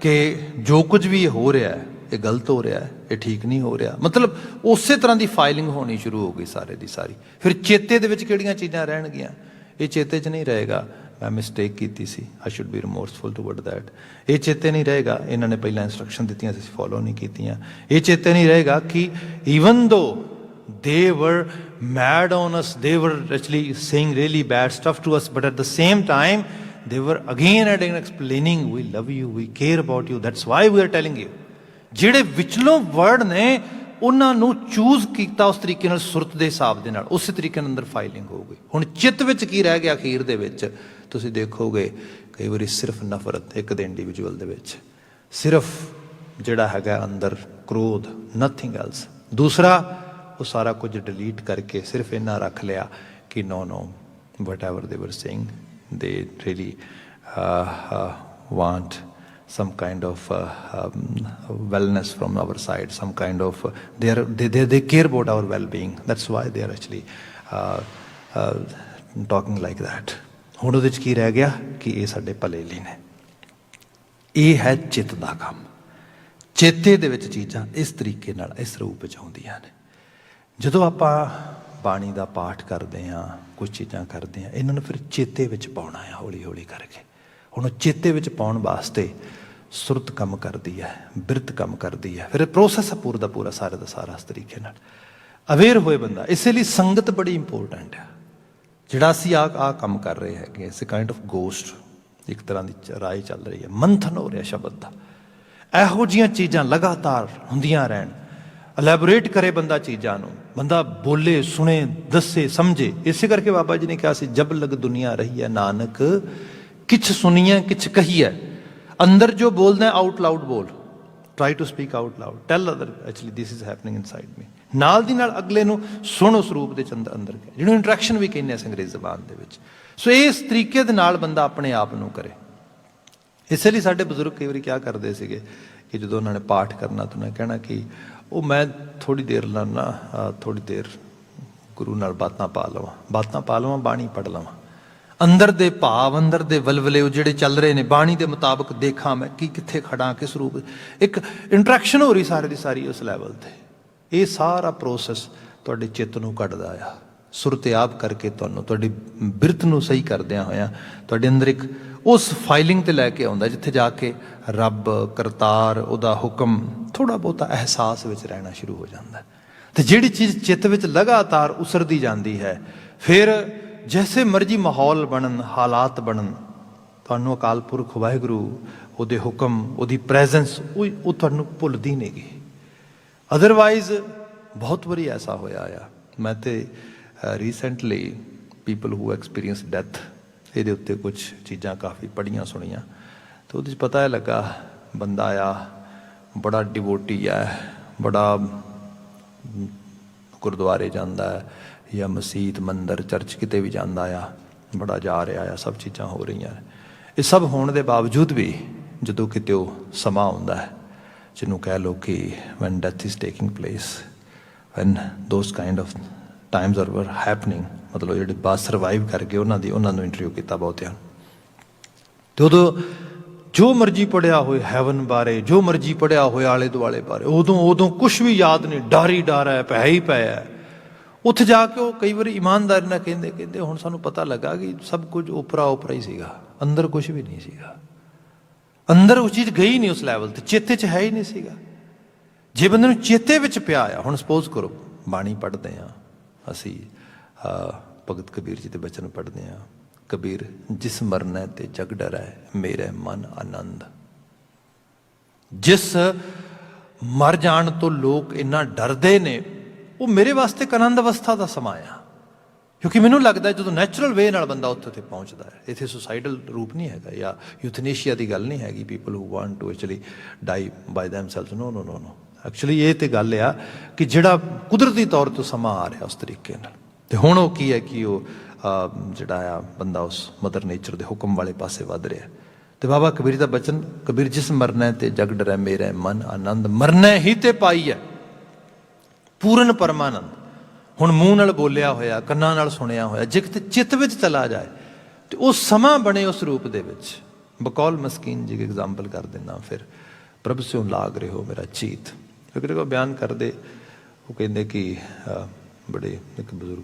ਕਿ ਜੋ ਕੁਝ ਵੀ ਹੋ ਰਿਹਾ ਹੈ ਇਹ ਗਲਤ ਹੋ ਰਿਹਾ ਹੈ, ਇਹ ਠੀਕ ਨਹੀਂ ਹੋ ਰਿਹਾ। ਮਤਲਬ ਉਸੇ ਤਰ੍ਹਾਂ ਦੀ ਫਾਈਲਿੰਗ ਹੋਣੀ ਸ਼ੁਰੂ ਹੋ ਗਈ ਸਾਰੇ ਦੀ ਸਾਰੀ। ਫਿਰ ਚੇਤੇ ਦੇ ਵਿੱਚ ਕਿਹੜੀਆਂ ਚੀਜ਼ਾਂ ਰਹਿਣਗੀਆਂ? ਇਹ ਚੇਤੇ 'ਚ ਨਹੀਂ ਰਹੇਗਾ ਮੈਂ ਮਿਸਟੇਕ ਕੀਤੀ ਸੀ, ਆਈ ਸ਼ੁੱਡ ਬੀ ਰਿਮੋਰਸਫੁਲ ਟੂਵਰਡ ਦੈਟ। ਇਹ ਚੇਤੇ ਨਹੀਂ ਰਹੇਗਾ ਇਹਨਾਂ ਨੇ ਪਹਿਲਾਂ ਇੰਸਟਰਕਸ਼ਨ ਦਿੱਤੀਆਂ ਸੀ ਫੋਲੋ ਨਹੀਂ ਕੀਤੀਆਂ। ਇਹ ਚੇਤੇ ਨਹੀਂ ਰਹੇਗਾ ਕਿ ਈਵਨ ਦੋ they were mad on us, they were actually saying really bad stuff to us, but at the same time they were again and again explaining we love you, we care about you, that's why we are telling you। ਜਿਹੜੇ ਵਿਚਲੋਂ word ਨੇ ਉਹਨਾਂ ਨੂੰ choose ਕੀਤਾ ਉਸ ਤਰੀਕੇ ਨਾਲ, ਸੁਰਤ ਦੇ ਹਿਸਾਬ ਦੇ ਨਾਲ, ਉਸੇ ਤਰੀਕੇ ਨਾਲ ਅੰਦਰ ਫਾਈਲਿੰਗ ਹੋ ਗਈ। ਹੁਣ ਚਿੱਤ ਵਿੱਚ ਕੀ ਰਹਿ ਗਿਆ ਅਖੀਰ ਦੇ ਵਿੱਚ? ਤੁਸੀਂ ਦੇਖੋਗੇ ਕਈ ਵਾਰੀ ਸਿਰਫ ਨਫ਼ਰਤ ਇੱਕ ਦੇ ਇੰਡੀਵਿਜੂਅਲ ਦੇ ਵਿੱਚ, ਸਿਰਫ ਜਿਹੜਾ ਹੈਗਾ ਅੰਦਰ ਕ੍ਰੋਧ, ਨਥਿੰਗ ਐਲਸ। ਦੂਸਰਾ ਉਹ ਸਾਰਾ ਕੁਝ ਡਿਲੀਟ ਕਰਕੇ ਸਿਰਫ ਇੰਨਾ ਰੱਖ ਲਿਆ ਕਿ ਨੋ ਵਟ ਐਵਰ ਦੇ ਵਰ ਸੇਇੰਗ ਦੇ really want some kind of wellness from our side, some kind of they care about our well-being, that's why they are actually talking like that। ਹੁਣ ਉਹਦੇ 'ਚ ਕੀ ਰਹਿ ਗਿਆ ਕਿ ਇਹ ਸਾਡੇ ਭਲੇ ਲਈ ਨੇ। ਇਹ ਹੈ ਚਿੱਤ ਦਾ ਕੰਮ। ਚੇਤੇ ਦੇ ਵਿੱਚ ਚੀਜ਼ਾਂ ਇਸ ਤਰੀਕੇ ਨਾਲ ਇਸ ਰੂਪ ਵਿੱਚ ਆਉਂਦੀਆਂ ਨੇ। ਜਦੋਂ ਆਪਾਂ ਬਾਣੀ ਦਾ ਪਾਠ ਕਰਦੇ ਹਾਂ, ਕੁਝ ਚੀਜ਼ਾਂ ਕਰਦੇ ਹਾਂ, ਇਹਨਾਂ ਨੂੰ ਫਿਰ ਚੇਤੇ ਵਿੱਚ ਪਾਉਣਾ ਆ ਹੌਲੀ ਹੌਲੀ ਕਰਕੇ। ਹੁਣ ਉਹ ਚੇਤੇ ਵਿੱਚ ਪਾਉਣ ਵਾਸਤੇ ਸੁਰਤ ਕੰਮ ਕਰਦੀ ਹੈ, ਬਿਰਤ ਕੰਮ ਕਰਦੀ ਹੈ, ਫਿਰ ਪ੍ਰੋਸੈਸ ਪੂਰਾ ਦਾ ਪੂਰਾ ਸਾਰੇ ਦਾ ਸਾਰਾ ਇਸ ਤਰੀਕੇ ਨਾਲ ਅਵੇਅਰ ਹੋਏ ਬੰਦਾ। ਇਸੇ ਲਈ ਸੰਗਤ ਬੜੀ ਇੰਪੋਰਟੈਂਟ ਹੈ। ਜਿਹੜਾ ਅਸੀਂ ਆਹ ਕੰਮ ਕਰ ਰਹੇ ਹੈਗੇ, ਇਸ ਕਾਈਂਡ ਆਫ ਗੋਸਟ, ਇੱਕ ਤਰ੍ਹਾਂ ਦੀ ਰਾਏ ਚੱਲ ਰਹੀ ਹੈ, ਮੰਥਨ ਹੋ ਰਿਹਾ ਸ਼ਬਦ ਦਾ। ਇਹੋ ਜਿਹੀਆਂ ਚੀਜ਼ਾਂ ਲਗਾਤਾਰ ਹੁੰਦੀਆਂ ਰਹਿਣ, ਐਲੈਬੋਰੇਟ ਕਰੇ ਬੰਦਾ ਚੀਜ਼ਾਂ ਨੂੰ, ਬੰਦਾ ਬੋਲੇ, ਸੁਣੇ, ਦੱਸੇ, ਸਮਝੇ। ਇਸੇ ਕਰਕੇ ਬਾਬਾ ਜੀ ਨੇ ਕਿਹਾ ਸੀ, ਜਬ ਲਗ ਦੁਨੀਆ ਰਹੀ ਹੈ ਨਾਨਕ, ਕਿਛ ਸੁਣੀਏ ਕਿਛ ਕਹੀਏ। ਅੰਦਰ ਜੋ ਬੋਲਦਾ ਹੈ ਆਊਟ ਲਾਊਡ ਬੋਲ, try to speak out loud, tell other actually this is happening inside me. ਨਾਲ ਦੀ ਨਾਲ ਅਗਲੇ ਨੂੰ ਸੁਣ ਉਸ ਰੂਪ ਦੇ ਅੰਦਰ, ਜਿਹਨੂੰ ਇੰਟਰੈਕਸ਼ਨ ਵੀ ਕਹਿੰਦੇ ਆ ਅੰਗਰੇਜ਼ੀ ਜ਼ਬਾਨ ਦੇ ਵਿੱਚ। ਸੋ ਇਸ ਤਰੀਕੇ ਦੇ ਨਾਲ ਬੰਦਾ ਆਪਣੇ ਆਪ ਨੂੰ ਕਰੇ। ਇਸੇ ਲਈ ਸਾਡੇ ਬਜ਼ੁਰਗ ਕਈ ਵਾਰੀ ਕਿਆ ਕਰਦੇ ਸੀਗੇ ਕਿ ਜਦੋਂ ਉਹਨਾਂ ਨੇ ਪਾਠ ਕਰਨਾ ਤਾਂ ਉਹਨੇ ਕਹਿਣਾ ਕਿ ਉਹ ਮੈਂ ਥੋੜ੍ਹੀ ਦੇਰ ਲਾਉਣਾ, ਥੋੜ੍ਹੀ ਦੇਰ ਗੁਰੂ ਨਾਲ ਬਾਤਾਂ ਪਾ ਲਵਾਂ, ਬਾਣੀ ਪੜ੍ਹ ਲਵਾਂ, ਅੰਦਰ ਦੇ ਭਾਵ, ਅੰਦਰ ਦੇ ਵਲਵਲੇ ਉਹ ਜਿਹੜੇ ਚੱਲ ਰਹੇ ਨੇ ਬਾਣੀ ਦੇ ਮੁਤਾਬਕ ਦੇਖਾਂ ਮੈਂ ਕਿ ਕਿੱਥੇ ਖੜਾ, ਕਿਸ ਰੂਪ। ਇੱਕ ਇੰਟਰੈਕਸ਼ਨ ਹੋ ਰਹੀ ਸਾਰੇ ਦੀ ਸਾਰੀ ਉਸ ਲੈਵਲ 'ਤੇ। ਇਹ ਸਾਰਾ ਪ੍ਰੋਸੈਸ ਤੁਹਾਡੇ ਚਿੱਤ ਨੂੰ ਕੱਢਦਾ ਆ, ਸੁਰਤਿਆਬ ਕਰਕੇ ਤੁਹਾਨੂੰ, ਤੁਹਾਡੀ ਬਿਰਤ ਨੂੰ ਸਹੀ ਕਰਦਿਆਂ ਹੋਇਆਂ ਤੁਹਾਡੇ ਅੰਦਰ ਇੱਕ ਉਸ ਫਾਈਲਿੰਗ 'ਤੇ ਲੈ ਕੇ ਆਉਂਦਾ ਜਿੱਥੇ ਜਾ ਕੇ ਰੱਬ, ਕਰਤਾਰ, ਉਹਦਾ ਹੁਕਮ, ਥੋੜ੍ਹਾ ਬਹੁਤਾ ਅਹਿਸਾਸ ਵਿੱਚ ਰਹਿਣਾ ਸ਼ੁਰੂ ਹੋ ਜਾਂਦਾ। ਅਤੇ ਜਿਹੜੀ ਚੀਜ਼ ਚਿੱਤ ਵਿੱਚ ਲਗਾਤਾਰ ਉਸਰਦੀ ਜਾਂਦੀ ਹੈ, ਫਿਰ ਜੈਸੇ ਮਰਜ਼ੀ ਮਾਹੌਲ ਬਣਨ, ਹਾਲਾਤ ਬਣਨ, ਤੁਹਾਨੂੰ ਅਕਾਲ ਪੁਰਖ ਵਾਹਿਗੁਰੂ, ਉਹਦੇ ਹੁਕਮ, ਉਹਦੀ ਪ੍ਰੈਜ਼ੈਂਸ, ਉਹ ਤੁਹਾਨੂੰ ਭੁੱਲਦੀ ਨਹੀਂ ਗੀ। ਅਦਰਵਾਈਜ਼ ਬਹੁਤ ਵਾਰੀ ਐਸਾ ਹੋਇਆ ਆ। ਮੈਂ ਤੇ recently people who experience death, ਇਹਦੇ ਉੱਤੇ ਕੁਝ ਚੀਜ਼ਾਂ ਕਾਫੀ ਪੜ੍ਹੀਆਂ ਸੁਣੀਆਂ, ਅਤੇ ਉਹਦੇ 'ਚ ਪਤਾ ਲੱਗਾ ਬੰਦਾ ਆ ਬੜਾ ਡਿਵੋਟੀ ਹੈ, ਬੜਾ ਗੁਰਦੁਆਰੇ ਜਾਂਦਾ ਹੈ ਜਾਂ ਮਸੀਤ, ਮੰਦਰ, ਚਰਚ ਕਿਤੇ ਵੀ ਜਾਂਦਾ ਆ, ਬੜਾ ਜਾ ਰਿਹਾ ਆ, ਸਭ ਚੀਜ਼ਾਂ ਹੋ ਰਹੀਆਂ ਨੇ। ਇਹ ਸਭ ਹੋਣ ਦੇ ਬਾਵਜੂਦ ਵੀ ਜਦੋਂ ਕਿਤੇ ਉਹ ਸਮਾਂ ਆਉਂਦਾ ਹੈ ਜਿਹਨੂੰ ਕਹਿ ਲਓ ਕਿ when death is taking place, when those kind of times are happening, ਮਤਲਬ ਜਿਹੜੇ ਬਾਅਦ ਸਰਵਾਈਵ ਕਰਕੇ ਉਹਨਾਂ ਨੂੰ ਇੰਟਰਵਿਊ ਕੀਤਾ ਬਹੁਤਿਆਂ, ਅਤੇ ਉਦੋਂ ਜੋ ਮਰਜ਼ੀ ਪੜ੍ਹਿਆ ਹੋਏ ਹੈਵਨ ਬਾਰੇ, ਜੋ ਮਰਜ਼ੀ ਪੜ੍ਹਿਆ ਹੋਏ ਆਲੇ ਦੁਆਲੇ ਬਾਰੇ, ਉਦੋਂ ਕੁਛ ਵੀ ਯਾਦ ਨਹੀਂ, ਡਰ ਹੀ ਡਰ ਹੈ, ਪੈ ਹੀ ਪਿਆ। ਉੱਥੇ ਜਾ ਕੇ ਉਹ ਕਈ ਵਾਰੀ ਇਮਾਨਦਾਰੀ ਨਾਲ ਕਹਿੰਦੇ ਹੁਣ ਸਾਨੂੰ ਪਤਾ ਲੱਗਾ ਕਿ ਸਭ ਕੁਝ ਓਪਰਾ ਹੀ ਸੀਗਾ, ਅੰਦਰ ਕੁਛ ਵੀ ਨਹੀਂ ਸੀਗਾ, ਅੰਦਰ ਉਹ ਚੀਜ਼ ਗਈ ਨਹੀਂ ਉਸ ਲੈਵਲ 'ਤੇ, ਚੇਤੇ 'ਚ ਹੈ ਹੀ ਨਹੀਂ ਸੀਗਾ। ਜੇ ਬੰਦੇ ਨੂੰ ਚੇਤੇ ਵਿੱਚ ਪਿਆ ਆ, ਹੁਣ ਸਪੋਜ਼ ਕਰੋ ਬਾਣੀ ਪੜ੍ਹਦੇ ਹਾਂ ਅਸੀਂ, ਭਗਤ ਕਬੀਰ ਜੀ ਦੇ ਬਚਨ ਪੜ੍ਹਦੇ ਹਾਂ, ਕਬੀਰ ਜਿਸ ਮਰਨਾ ਤੇ ਜਗ ਡਰੈ ਮੇਰੇ ਮਨ ਆਨੰਦ। ਜਿਸ ਮਰ ਜਾਣ ਤੋਂ ਲੋਕ ਇੰਨਾ ਡਰਦੇ ਨੇ, ਉਹ ਮੇਰੇ ਵਾਸਤੇ ਇੱਕ ਆਨੰਦ ਅਵਸਥਾ ਦਾ ਸਮਾਂ ਆ, ਕਿਉਂਕਿ ਮੈਨੂੰ ਲੱਗਦਾ ਜਦੋਂ ਨੈਚੁਰਲ ਵੇ ਨਾਲ ਬੰਦਾ ਉੱਥੇ ਪਹੁੰਚਦਾ ਹੈ। ਇੱਥੇ ਸੁਸਾਈਡਲ ਰੂਪ ਨਹੀਂ ਹੈਗਾ ਜਾਂ ਯੂਥਨੇਸ਼ੀਆ ਦੀ ਗੱਲ ਨਹੀਂ ਹੈਗੀ, people who want to actually die by themselves, no. Actually ਇਹ ਤਾਂ ਗੱਲ ਆ ਕਿ ਜਿਹੜਾ ਕੁਦਰਤੀ ਤੌਰ 'ਤੇ ਸਮਾਂ ਆ ਰਿਹਾ ਉਸ ਤਰੀਕੇ ਨਾਲ। ਅਤੇ ਹੁਣ ਉਹ ਕੀ ਹੈ ਕਿ ਉਹ ਜਿਹੜਾ ਆ ਬੰਦਾ ਉਸ ਮਦਰ ਨੇਚਰ ਦੇ ਹੁਕਮ ਵਾਲੇ ਪਾਸੇ ਵੱਧ ਰਿਹਾ। ਅਤੇ ਬਾਬਾ ਕਬੀਰ ਦਾ ਬਚਨ, ਕਬੀਰ ਜਿਸ ਮਰਨਾ ਤੇ ਜਗ ਡਰੈ ਮੇਰੇ ਮਨ ਆਨੰਦ, ਮਰਨਾ ਹੀ ਤੇ ਪਾਈ ਹੈ ਪੂਰਨ ਪਰਮਾਨੰਦ। ਹੁਣ ਮੂੰਹ ਨਾਲ ਬੋਲਿਆ ਹੋਇਆ, ਕੰਨਾਂ ਨਾਲ ਸੁਣਿਆ ਹੋਇਆ, ਜੇ ਕਿਤੇ ਚਿੱਤ ਵਿੱਚ ਚਲਾ ਜਾਏ ਅਤੇ ਉਹ ਸਮਾਂ ਬਣੇ ਉਸ ਰੂਪ ਦੇ ਵਿੱਚ। ਬਕੌਲ ਮਸਕੀਨ ਜੀ ਐਗਜ਼ਾਮਪਲ ਕਰ ਦਿੰਦਾ, ਫਿਰ ਪ੍ਰਭ ਸਿਉ ਲਾਗ ਰਹੇ ਹੋ ਮੇਰਾ ਚੀਤ, ਕਿਉਂਕਿ ਉਹ ਬਿਆਨ ਕਰਦੇ, ਉਹ ਕਹਿੰਦੇ ਕਿ ਬੜੇ ਇੱਕ ਬਜ਼ੁਰਗ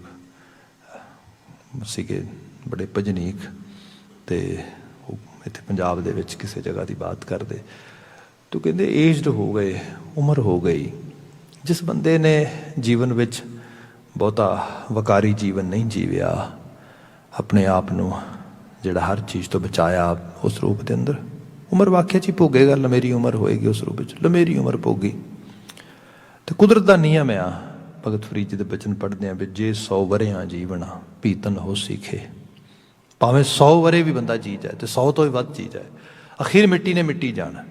ਸੀਗੇ, ਬੜੇ ਭਜਨੀਕ, ਅਤੇ ਉਹ ਇੱਥੇ ਪੰਜਾਬ ਦੇ ਵਿੱਚ ਕਿਸੇ ਜਗ੍ਹਾ ਦੀ ਬਾਤ ਕਰਦੇ, ਤੂੰ ਕਹਿੰਦੇ ਏਜਡ ਹੋ ਗਏ, ਉਮਰ ਹੋ ਗਈ। ਜਿਸ ਬੰਦੇ ਨੇ ਜੀਵਨ ਵਿੱਚ ਬਹੁਤਾ ਵਕਾਰੀ ਜੀਵਨ ਨਹੀਂ ਜੀਵਿਆ, ਆਪਣੇ ਆਪ ਨੂੰ ਜਿਹੜਾ ਹਰ ਚੀਜ਼ ਤੋਂ ਬਚਾਇਆ ਉਸ ਰੂਪ ਦੇ ਅੰਦਰ, ਉਮਰ ਵਾਕਿਆ 'ਚ ਹੀ ਭੋਗੇਗਾ। ਲੰਮੇਰੀ ਉਮਰ ਹੋਏਗੀ ਉਸ ਰੂਪ ਵਿੱਚ, ਲੰਮੇਰੀ ਉਮਰ ਭੋਗੀ। ਅਤੇ ਕੁਦਰਤ ਦਾ ਨਿਯਮ ਆ, ਭਗਤ ਫਰੀਦ ਜੀ ਦੇ ਬਚਨ ਪੜ੍ਹਦੇ ਹਾਂ ਵੀ ਜੇ 100 ਵਰ੍ਹਿਆਂ ਜੀਵਣਾ ਪੀਤਨ ਹੋ ਸਿੱਖੇ। ਭਾਵੇਂ 100 ਵਰ੍ਹੇ ਵੀ ਬੰਦਾ ਜੀ ਜਾਏ ਅਤੇ 100 ਤੋਂ ਵੀ ਵੱਧ ਜੀ ਜਾਏ, ਅਖੀਰ ਮਿੱਟੀ ਨੇ ਮਿੱਟੀ ਜਾਣਾ,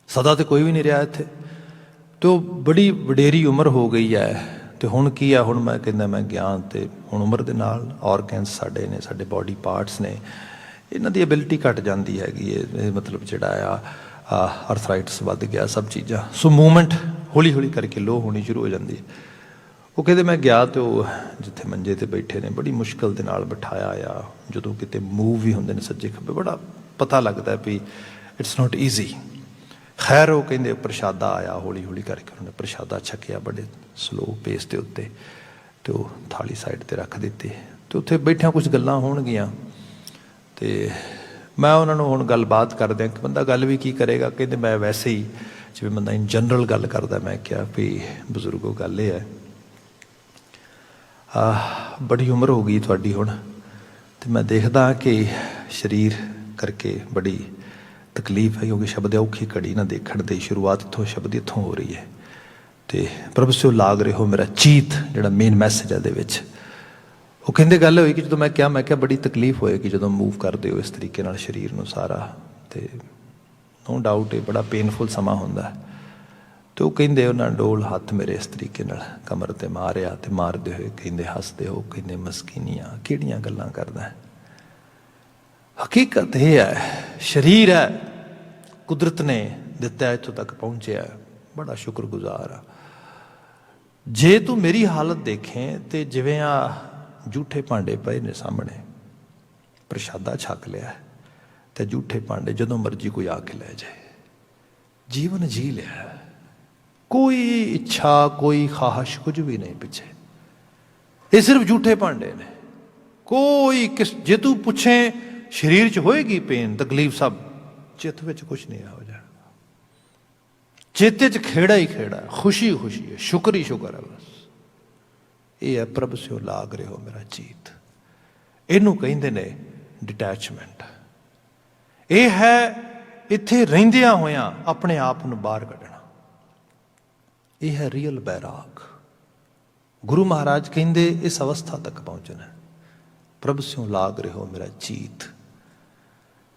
ਸਦਾ ਤਾਂ ਕੋਈ ਵੀ ਨਹੀਂ ਰਿਹਾ ਇੱਥੇ। ਅਤੇ ਉਹ ਬੜੀ ਵਡੇਰੀ ਉਮਰ ਹੋ ਗਈ ਹੈ। ਅਤੇ ਹੁਣ ਕੀ ਆ, ਹੁਣ ਮੈਂ ਕਹਿੰਦਾ ਮੈਂ ਗਿਆਨ, ਅਤੇ ਹੁਣ ਉਮਰ ਦੇ ਨਾਲ ਔਰਗਨਸ ਸਾਡੇ ਨੇ, ਸਾਡੇ ਬੋਡੀ ਪਾਰਟਸ ਨੇ, ਇਹਨਾਂ ਦੀ ਐਬਿਲਿਟੀ ਘੱਟ ਜਾਂਦੀ ਹੈਗੀ। ਇਹ ਮਤਲਬ ਜਿਹੜਾ ਆ ਅਰਥਰਾਈਟਸ ਵੱਧ ਗਿਆ, ਸਭ ਚੀਜ਼ਾਂ। ਸੋ ਮੂਵਮੈਂਟ ਹੌਲੀ ਹੌਲੀ ਕਰਕੇ ਲੋ ਹੋਣੀ ਸ਼ੁਰੂ ਹੋ ਜਾਂਦੀ ਹੈ। ਉਹ ਕਹਿੰਦੇ ਮੈਂ ਗਿਆ ਅਤੇ ਉਹ ਜਿੱਥੇ ਮੰਜੇ 'ਤੇ ਬੈਠੇ ਨੇ, ਬੜੀ ਮੁਸ਼ਕਿਲ ਦੇ ਨਾਲ ਬਿਠਾਇਆ ਆ। ਜਦੋਂ ਕਿਤੇ ਮੂਵ ਵੀ ਹੁੰਦੇ ਨੇ ਸੱਜੇ ਖੱਬੇ, ਬੜਾ ਪਤਾ ਲੱਗਦਾ ਵੀ ਇਟਸ ਨੋਟ ਈਜ਼ੀ। ਖੈਰ ਉਹ ਕਹਿੰਦੇ ਪ੍ਰਸ਼ਾਦਾ ਆਇਆ, ਹੌਲੀ ਹੌਲੀ ਕਰਕੇ ਉਹਨੇ ਪ੍ਰਸ਼ਾਦਾ ਛਕਿਆ ਬੜੇ ਸਲੋ ਪੇਸ ਦੇ ਉੱਤੇ, तो वो थाली साइड पर रख दी। तो उत्थे बैठिया कुछ गल्लां होणगियां तो मैं उन्होंने हुण गलबात करद्या कि बंदा गल भी की करेगा, कहते मैं वैसे ही जिवें बंदा इन जनरल गल करदा। मैं क्या भी बजुर्गो गल ये है, बड़ी उम्र हो गई तुहाडी हुण, तो मैं देखदा कि शरीर करके बड़ी तकलीफ है, क्योंकि शब्द औखी घड़ी ना देखण दी शुरुआत इत्थों शब्द इत्थों हो रही है। तो प्रभ सिओ लाग रहे हो मेरा चीत, जिहड़ा मेन मैसेज है दे विच वो कहते गल हुई कि जो मैं क्या बड़ी तकलीफ होएगी जो मूव करते हो इस तरीके नाल शरीर नूं सारा, तो नो डाउट ये बड़ा पेनफुल समा हुंदा है। तो वो कहते उन्होंने डोल हाथ मेरे इस तरीके नाल कमर ते मारिया, तो मारते हुए कहते हसते हो, कहते मस्कीनियां किहड़ियां गल्लां करदा है। हकीकत ये है, शरीर है कुदरत ने दिता, इत्थों तक पहुंचे, बड़ा शुक्रगुजार आ। जे तू मेरी हालत देखें तो जिवें आ झूठे भांडे पे ने सामने, प्रशादा छक लिया तो झूठे भांडे जदों मर्जी कोई आके लै जाए, जीवन जी लिया, कोई इच्छा कोई ख्वाहिश कुछ भी नहीं पिछे, ये सिर्फ झूठे भांडे ने। कोई किस जे तू पुछे शरीर च होएगी पेन तकलीफ, सब चित विच कुछ नहीं हो जाए, चेते च खेड़ा ही खेड़ा, खुशी खुशी है, शुक्र ही शुक्र है। बस ये है प्रभ सिओ लाग रहे हो मेरा चीत, इनू कहते ने डिटैचमेंट। ये है इत्थे रहिंदियां होयां अपने आप नूं बाहर कढना, यह है रियल बैराग। गुरु महाराज कहते इस अवस्था तक पहुंचना है, प्रभ सिओ लाग रहे हो मेरा चीत।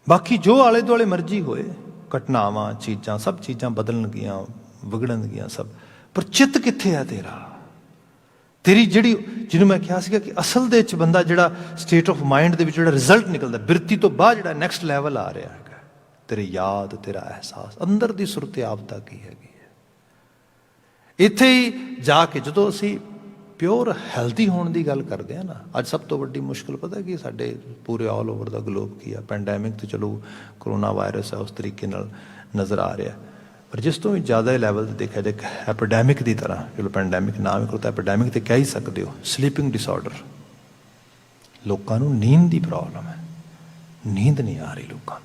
बाकी जो आले दुआले मर्जी होए, घटनावां चीज़ां सब चीज़ां बदलणगियां विगड़नगियां सब, पर चित कित्थे है तेरा? तेरी जिहड़ी जिन्होंने मैं कहा सीगा कि असल दे विच बंदा जिहड़ा स्टेट ऑफ माइंड दे विच जिहड़ा रिजल्ट निकलदा, बिरती तो बाद जिहड़ा नैक्सट लैवल आ रहा है, तेरी याद तेरा एहसास अंदर की सुरत आपदा की हैगी है। इत्थे ही जाके जदों असीं प्योर हैल्थी होने की गल करते हैं ना, अज सब तो वड्डी मुश्किल पता कि साडे पूरे ऑल ओवर द ग्लोब की है, पैंडैमिक तो चलो कोरोना वायरस है उस तरीके नाल नज़र आ रहा है, पर जिस तो भी ज़्यादा लैवल से देखा जाए एपिडैमिक की तरह, चलो पैंडैमिक ना भी करो तो एपिडैमिक तो कह ही सकते हो, स्लीपिंग डिसऑर्डर। लोगों को नींद की प्रॉब्लम है, नींद नहीं आ रही लोगों को।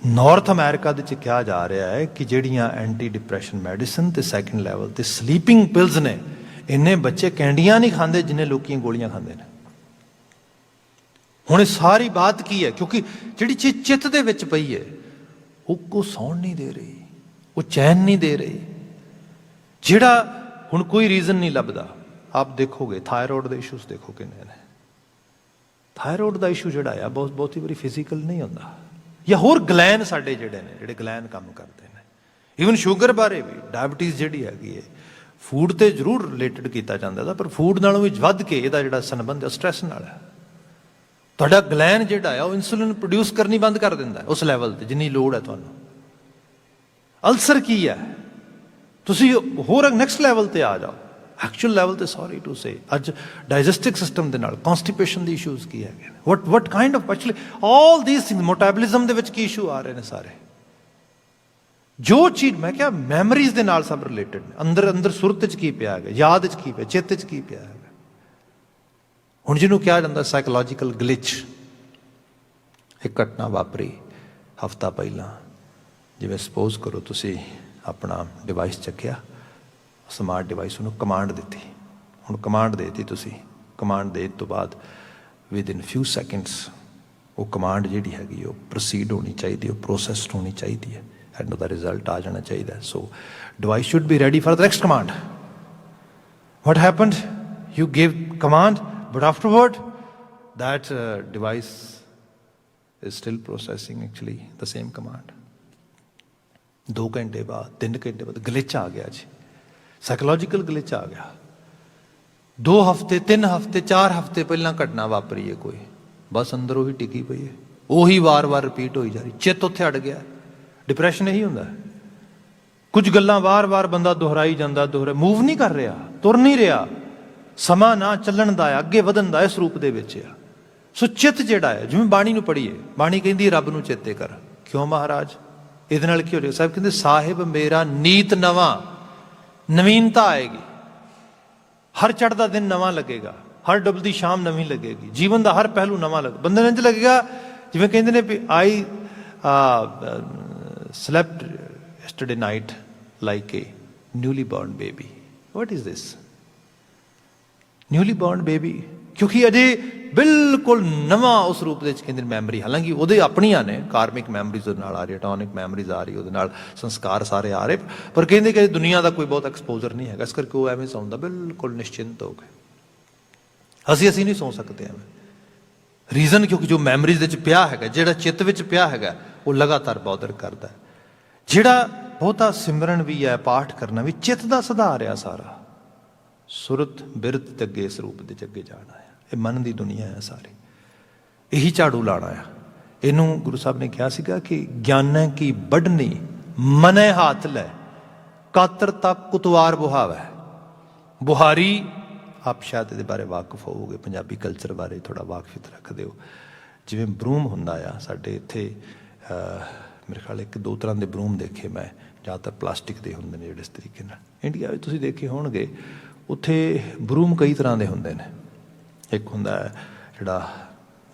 नॉर्थ अमेरिका के कहा जा रहा है कि जिहड़ियां एंटी डिप्रैशन मैडिसन तो सैकेंड लैवल ते स्लीपिंग पिल्स ने, इन्ने बच्चे कैंडियां नहीं खाते जिन्हें लोग गोलियां खाते हैं। हुण सारी बात की है, क्योंकि जिहड़ी चीज चित्त दे विच पई है वो सौण नहीं दे रही, वो चैन नहीं दे रही, जिहड़ा हुण कोई रीजन नहीं लभदा। आप देखोगे थायराइड के इशूज देखो किन्ने ने, थायराइड का इशू जिहड़ा है बहुती बारी फिजिकल नहीं होंदा, या होर ग्लैन साडे जिहड़े ने जिहड़े ग्लैन काम करते हैं। ईवन शुगर बारे भी, डायबिटीज़ जिहड़ी हैगी है, फूड तो जरूर रिलेटिड किया जाता था, पर फूड नालों भी वध के इहदा जिहड़ा संबंध है स्ट्रैस नाल है। तुहाडा ग्लैन जिहड़ा है वो इंसुलिन प्रोड्यूस करनी बंद कर दिंदा है उस लैवल ते जिन्नी लोड़ है तुहानूं। अल्सर की है, तुसीं होर नैक्सट लैवल ते आ जाओ, एक्चुअल लैवल ते सॉरी टू से अज डाइजेस्टिव सिस्टम दे नाल कॉन्स्टिपेशन दी इशूज़ की है, what kind of actually all these things, metabolism दे विच की इशू आ रहे हैं सारे, जो चीज़ मैं क्या मैमरीज के नाल सब रिलेटिड ने, अंदर अंदर सुरत च की पिया है, याद च की पिया, चित्त च की पिया है। हुण जिन्होंने कहा जाता साइकोलॉजिकल ग्लिच। एक घटना वापरी हफ्ता पहला, जिवें सपोज करो तुसी अपना डिवाइस चक्या, स्मार्ट डिवाइस, उन्होंने कमांड दी, हुण कमांड देती तुसी, कमांड देने तो बाद विद इन फ्यू सैकेंड्स वो कमांड जिहड़ी हैगी वो प्रोसीड होनी चाहिए, प्रोसैसड होनी चाहिए है, एंड द रिजल्ट आ जाना चाहिए। So device should be ready for the next command. What happened, you give command but afterward that device is still processing actually the same command. 2 घंटे बाद 3 घंटे बाद ग्लिच आ गया जी, साइकोलॉजिकल ग्लिच आ गया। 2 हफ्ते 3 हफ्ते 4 हफ्ते पहला घटना वापरी है कोई, बस अंदर ही टिकी पई है, उही वार वार रिपीट होई जा रही, चित्त उत्थे अड़ गया। डिप्रैशन यही होंदा है, कुछ गल्लां वार वार बंदा दोहराई जांदा, मूव नहीं कर रहा, तुर नहीं रहा, समा ना चलण दा, अगे वधण दा इस रूप दे विच आ। सो चित्त जिहड़ा है, जिवें बाणी नूं पढ़ीए, बाणी कहंदी रब नूं चेते कर। क्यों महाराज, इहदे नाल की हो जाएगा? साहब कहंदे साहिब मेरा नीत नवां, नवीनता आएगी। ਹਰ ਚੜ੍ਹਦਾ ਦਿਨ ਨਵਾਂ ਲੱਗੇਗਾ, ਹਰ ਡੁੱਬਦੀ ਸ਼ਾਮ ਨਵੀਂ ਲੱਗੇਗੀ, ਜੀਵਨ ਦਾ ਹਰ ਪਹਿਲੂ ਨਵਾਂ ਬੰਦੇ ਨੂੰ ਇੰਝ ਲੱਗੇਗਾ ਜਿਵੇਂ ਕਹਿੰਦੇ ਨੇ ਵੀ ਆਈ slept yesterday night like a newly born baby. What is this? Newly born baby, ਕਿਉਂਕਿ ਅਜੇ ਬਿਲਕੁਲ ਨਵਾਂ ਉਸ ਰੂਪ ਦੇ ਵਿੱਚ ਕਹਿੰਦੇ ਮੈਮਰੀ, ਹਾਲਾਂਕਿ ਉਹਦੇ ਆਪਣੀਆਂ ਨੇ ਕਾਰਮਿਕ ਮੈਮਰੀਜ਼ ਉਹਦੇ ਨਾਲ ਆ ਰਹੀ, ਐਟੋਨਿਕ ਮੈਮਰੀਜ਼ ਆ ਰਹੀ, ਉਹਦੇ ਨਾਲ ਸੰਸਕਾਰ ਸਾਰੇ ਆ ਰਹੇ, ਪਰ ਕਹਿੰਦੇ ਕਿ ਦੁਨੀਆ ਦਾ ਕੋਈ ਬਹੁਤ ਐਕਸਪੋਜ਼ਰ ਨਹੀਂ ਹੈਗਾ, ਇਸ ਕਰਕੇ ਉਹ ਐਵੇਂ ਸੌਂਦਾ ਬਿਲਕੁਲ ਨਿਸ਼ਚਿੰਤ ਹੋ ਕੇ। ਅਸੀਂ ਨਹੀਂ ਸੌਂ ਸਕਦੇ ਐਵੇਂ, ਰੀਜ਼ਨ ਕਿਉਂਕਿ ਜੋ ਮੈਮਰੀਜ਼ ਦੇ ਵਿੱਚ ਪਿਆ ਹੈਗਾ, ਜਿਹੜਾ ਚਿੱਤ ਵਿੱਚ ਪਿਆ ਹੈਗਾ, ਉਹ ਲਗਾਤਾਰ ਬੌਦਰ ਕਰਦਾ। ਜਿਹੜਾ ਬਹੁਤਾ ਸਿਮਰਨ ਵੀ ਹੈ, ਪਾਠ ਕਰਨਾ ਵੀ, ਚਿੱਤ ਦਾ ਸੁਧਾਰ ਆ ਸਾਰਾ, ਸੁਰਤ ਬਿਰਤ ਤੇ ਅੱਗੇ ਇਸ ਰੂਪ ਦੇ ਅੱਗੇ ਜਾਣਾ ਆ। ਇਹ ਮਨ ਦੀ ਦੁਨੀਆ ਹੈ ਸਾਰੀ, ਇਹੀ ਝਾੜੂ ਲਾਣਾ ਆ। ਇਹਨੂੰ ਗੁਰੂ ਸਾਹਿਬ ਨੇ ਕਿਹਾ ਸੀਗਾ ਕਿ ਗਿਆਨ ਕੀ ਵੱਢਣੀ ਮਨੇ ਹੱਥ ਲੈ, ਕਾਤਰ ਤੱਕ ਕੁਤਵਾਰ ਬੁਹਾਵੈ। ਬੁਹਾਰੀ, ਆਪ ਸ਼ਾਇਦ ਇਹਦੇ ਬਾਰੇ ਵਾਕਫ ਹੋਵੋਗੇ, ਪੰਜਾਬੀ ਕਲਚਰ ਬਾਰੇ ਥੋੜ੍ਹਾ ਵਾਕਫੀਅਤ ਰੱਖਦੇ ਹੋ। ਜਿਵੇਂ ਬਰੂਮ ਹੁੰਦਾ ਆ ਸਾਡੇ ਇੱਥੇ, ਮੇਰੇ ਖਿਆਲ 1-2 ਤਰ੍ਹਾਂ ਦੇ ਬਰੂਮ ਦੇਖੇ ਮੈਂ, ਜ਼ਿਆਦਾਤਰ ਪਲਾਸਟਿਕ ਦੇ ਹੁੰਦੇ ਨੇ ਜਿਹੜੇ ਇਸ ਤਰੀਕੇ ਨਾਲ। ਇੰਡੀਆ ਵਿੱਚ ਤੁਸੀਂ ਦੇਖੇ ਹੋਣਗੇ, ਉੱਥੇ ਬਰੂਮ ਕਈ ਤਰ੍ਹਾਂ ਦੇ ਹੁੰਦੇ ਨੇ। ਇੱਕ ਹੁੰਦਾ ਜਿਹੜਾ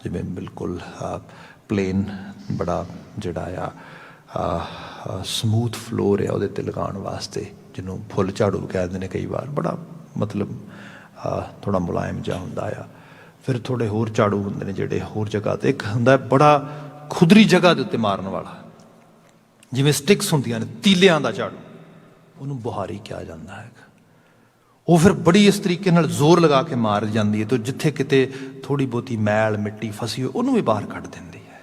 ਜਿਵੇਂ ਬਿਲਕੁਲ ਪਲੇਨ, ਬੜਾ ਜਿਹੜਾ ਆ ਸਮੂਥ ਫਲੋਰ ਆ ਉਹਦੇ 'ਤੇ ਲਗਾਉਣ ਵਾਸਤੇ, ਜਿਹਨੂੰ ਫੁੱਲ ਝਾੜੂ ਕਹਿ ਦਿੰਦੇ ਨੇ ਕਈ ਵਾਰ, ਬੜਾ ਮਤਲਬ ਥੋੜ੍ਹਾ ਮੁਲਾਇਮ ਜਿਹਾ ਹੁੰਦਾ ਆ। ਫਿਰ ਥੋੜ੍ਹੇ ਹੋਰ ਝਾੜੂ ਹੁੰਦੇ ਨੇ ਜਿਹੜੇ ਹੋਰ ਜਗ੍ਹਾ 'ਤੇ, ਇੱਕ ਹੁੰਦਾ ਬੜਾ ਖੁਦਰੀ ਜਗ੍ਹਾ ਦੇ ਉੱਤੇ ਮਾਰਨ ਵਾਲਾ, ਜਿਵੇਂ ਸਟਿਕਸ ਹੁੰਦੀਆਂ ਨੇ, ਤੀਲਿਆਂ ਦਾ ਝਾੜੂ, ਉਹਨੂੰ ਬੁਹਾਰੀ ਕਿਹਾ ਜਾਂਦਾ ਹੈਗਾ। ਉਹ ਫਿਰ ਬੜੀ ਇਸ ਤਰੀਕੇ ਨਾਲ ਜ਼ੋਰ ਲਗਾ ਕੇ ਮਾਰ ਜਾਂਦੀ ਹੈ, ਤਾਂ ਜਿੱਥੇ ਕਿਤੇ ਥੋੜ੍ਹੀ ਬਹੁਤੀ ਮੈਲ ਮਿੱਟੀ ਫਸੀ ਹੋਈ ਉਹਨੂੰ ਵੀ ਬਾਹਰ ਕੱਢ ਦਿੰਦੀ ਹੈ।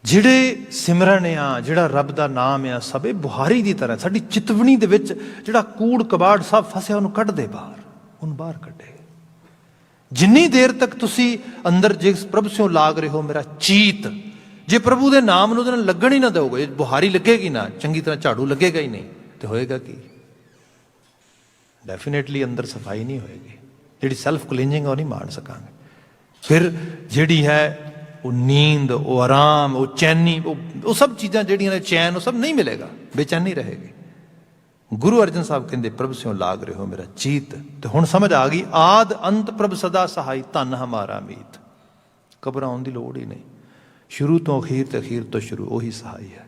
ਜਿਹੜੇ ਸਿਮਰਨ ਆ, ਜਿਹੜਾ ਰੱਬ ਦਾ ਨਾਮ ਆ, ਸਭ ਇਹ ਬੁਹਾਰੀ ਦੀ ਤਰ੍ਹਾਂ ਸਾਡੀ ਚਿਤਵਨੀ ਦੇ ਵਿੱਚ ਜਿਹੜਾ ਕੂੜ ਕਬਾੜ ਸਭ ਫਸਿਆ ਉਹਨੂੰ ਕੱਢ ਦੇ ਬਾਹਰ, ਉਹਨੂੰ ਬਾਹਰ ਕੱਢੇ। ਜਿੰਨੀ ਦੇਰ ਤੱਕ ਤੁਸੀਂ ਅੰਦਰ ਜਿਸ ਪ੍ਰਭੂ ਸਿਓ ਲਾਗ ਰਹੇ ਹੋ ਮੇਰਾ ਚੀਤ, ਜੇ ਪ੍ਰਭੂ ਦੇ ਨਾਮ ਨੂੰ ਉਹਦੇ ਨਾਲ ਲੱਗਣ ਹੀ ਨਾ ਦਿਓਗੇ, ਬੁਹਾਰੀ ਲੱਗੇਗੀ ਨਾ, ਚੰਗੀ ਤਰ੍ਹਾਂ ਝਾੜੂ ਲੱਗੇਗਾ ਹੀ ਨਹੀਂ, ਤੇ ਹੋਏਗਾ ਕੀ? ਡੈਫੀਨੇਟਲੀ ਅੰਦਰ ਸਫਾਈ ਨਹੀਂ ਹੋਏਗੀ। ਜਿਹੜੀ ਸੈਲਫ ਕਲੀਨਿੰਗ ਉਹ ਨਹੀਂ ਮਾਣ ਸਕਾਂਗੇ। ਫਿਰ ਜਿਹੜੀ ਹੈ ਉਹ ਨੀਂਦ, ਉਹ ਆਰਾਮ, ਉਹ ਚੈਨੀ, ਉਹ ਸਭ ਚੀਜ਼ਾਂ ਜਿਹੜੀਆਂ ਨੇ, ਚੈਨ, ਉਹ ਸਭ ਨਹੀਂ ਮਿਲੇਗਾ, ਬੇਚੈਨੀ ਰਹੇਗੀ। ਗੁਰੂ ਅਰਜਨ ਸਾਹਿਬ ਕਹਿੰਦੇ ਪ੍ਰਭ ਸਿਓ ਲਾਗ ਰਹੇ ਹੋ ਮੇਰਾ ਚੀਤ। ਤੇ ਹੁਣ ਸਮਝ ਆ ਗਈ, ਆਦ ਅੰਤ ਪ੍ਰਭ ਸਦਾ ਸਹਾਈ, ਧਨ ਹਮਾਰਾ ਮੀਤ। ਘਬਰਾਉਣ ਦੀ ਲੋੜ ਹੀ ਨਹੀਂ, ਸ਼ੁਰੂ ਤੋਂ ਅਖੀਰ ਤੇ ਅਖੀਰ ਤੋਂ ਸ਼ੁਰੂ ਉਹੀ ਸਹਾਈ ਹੈ।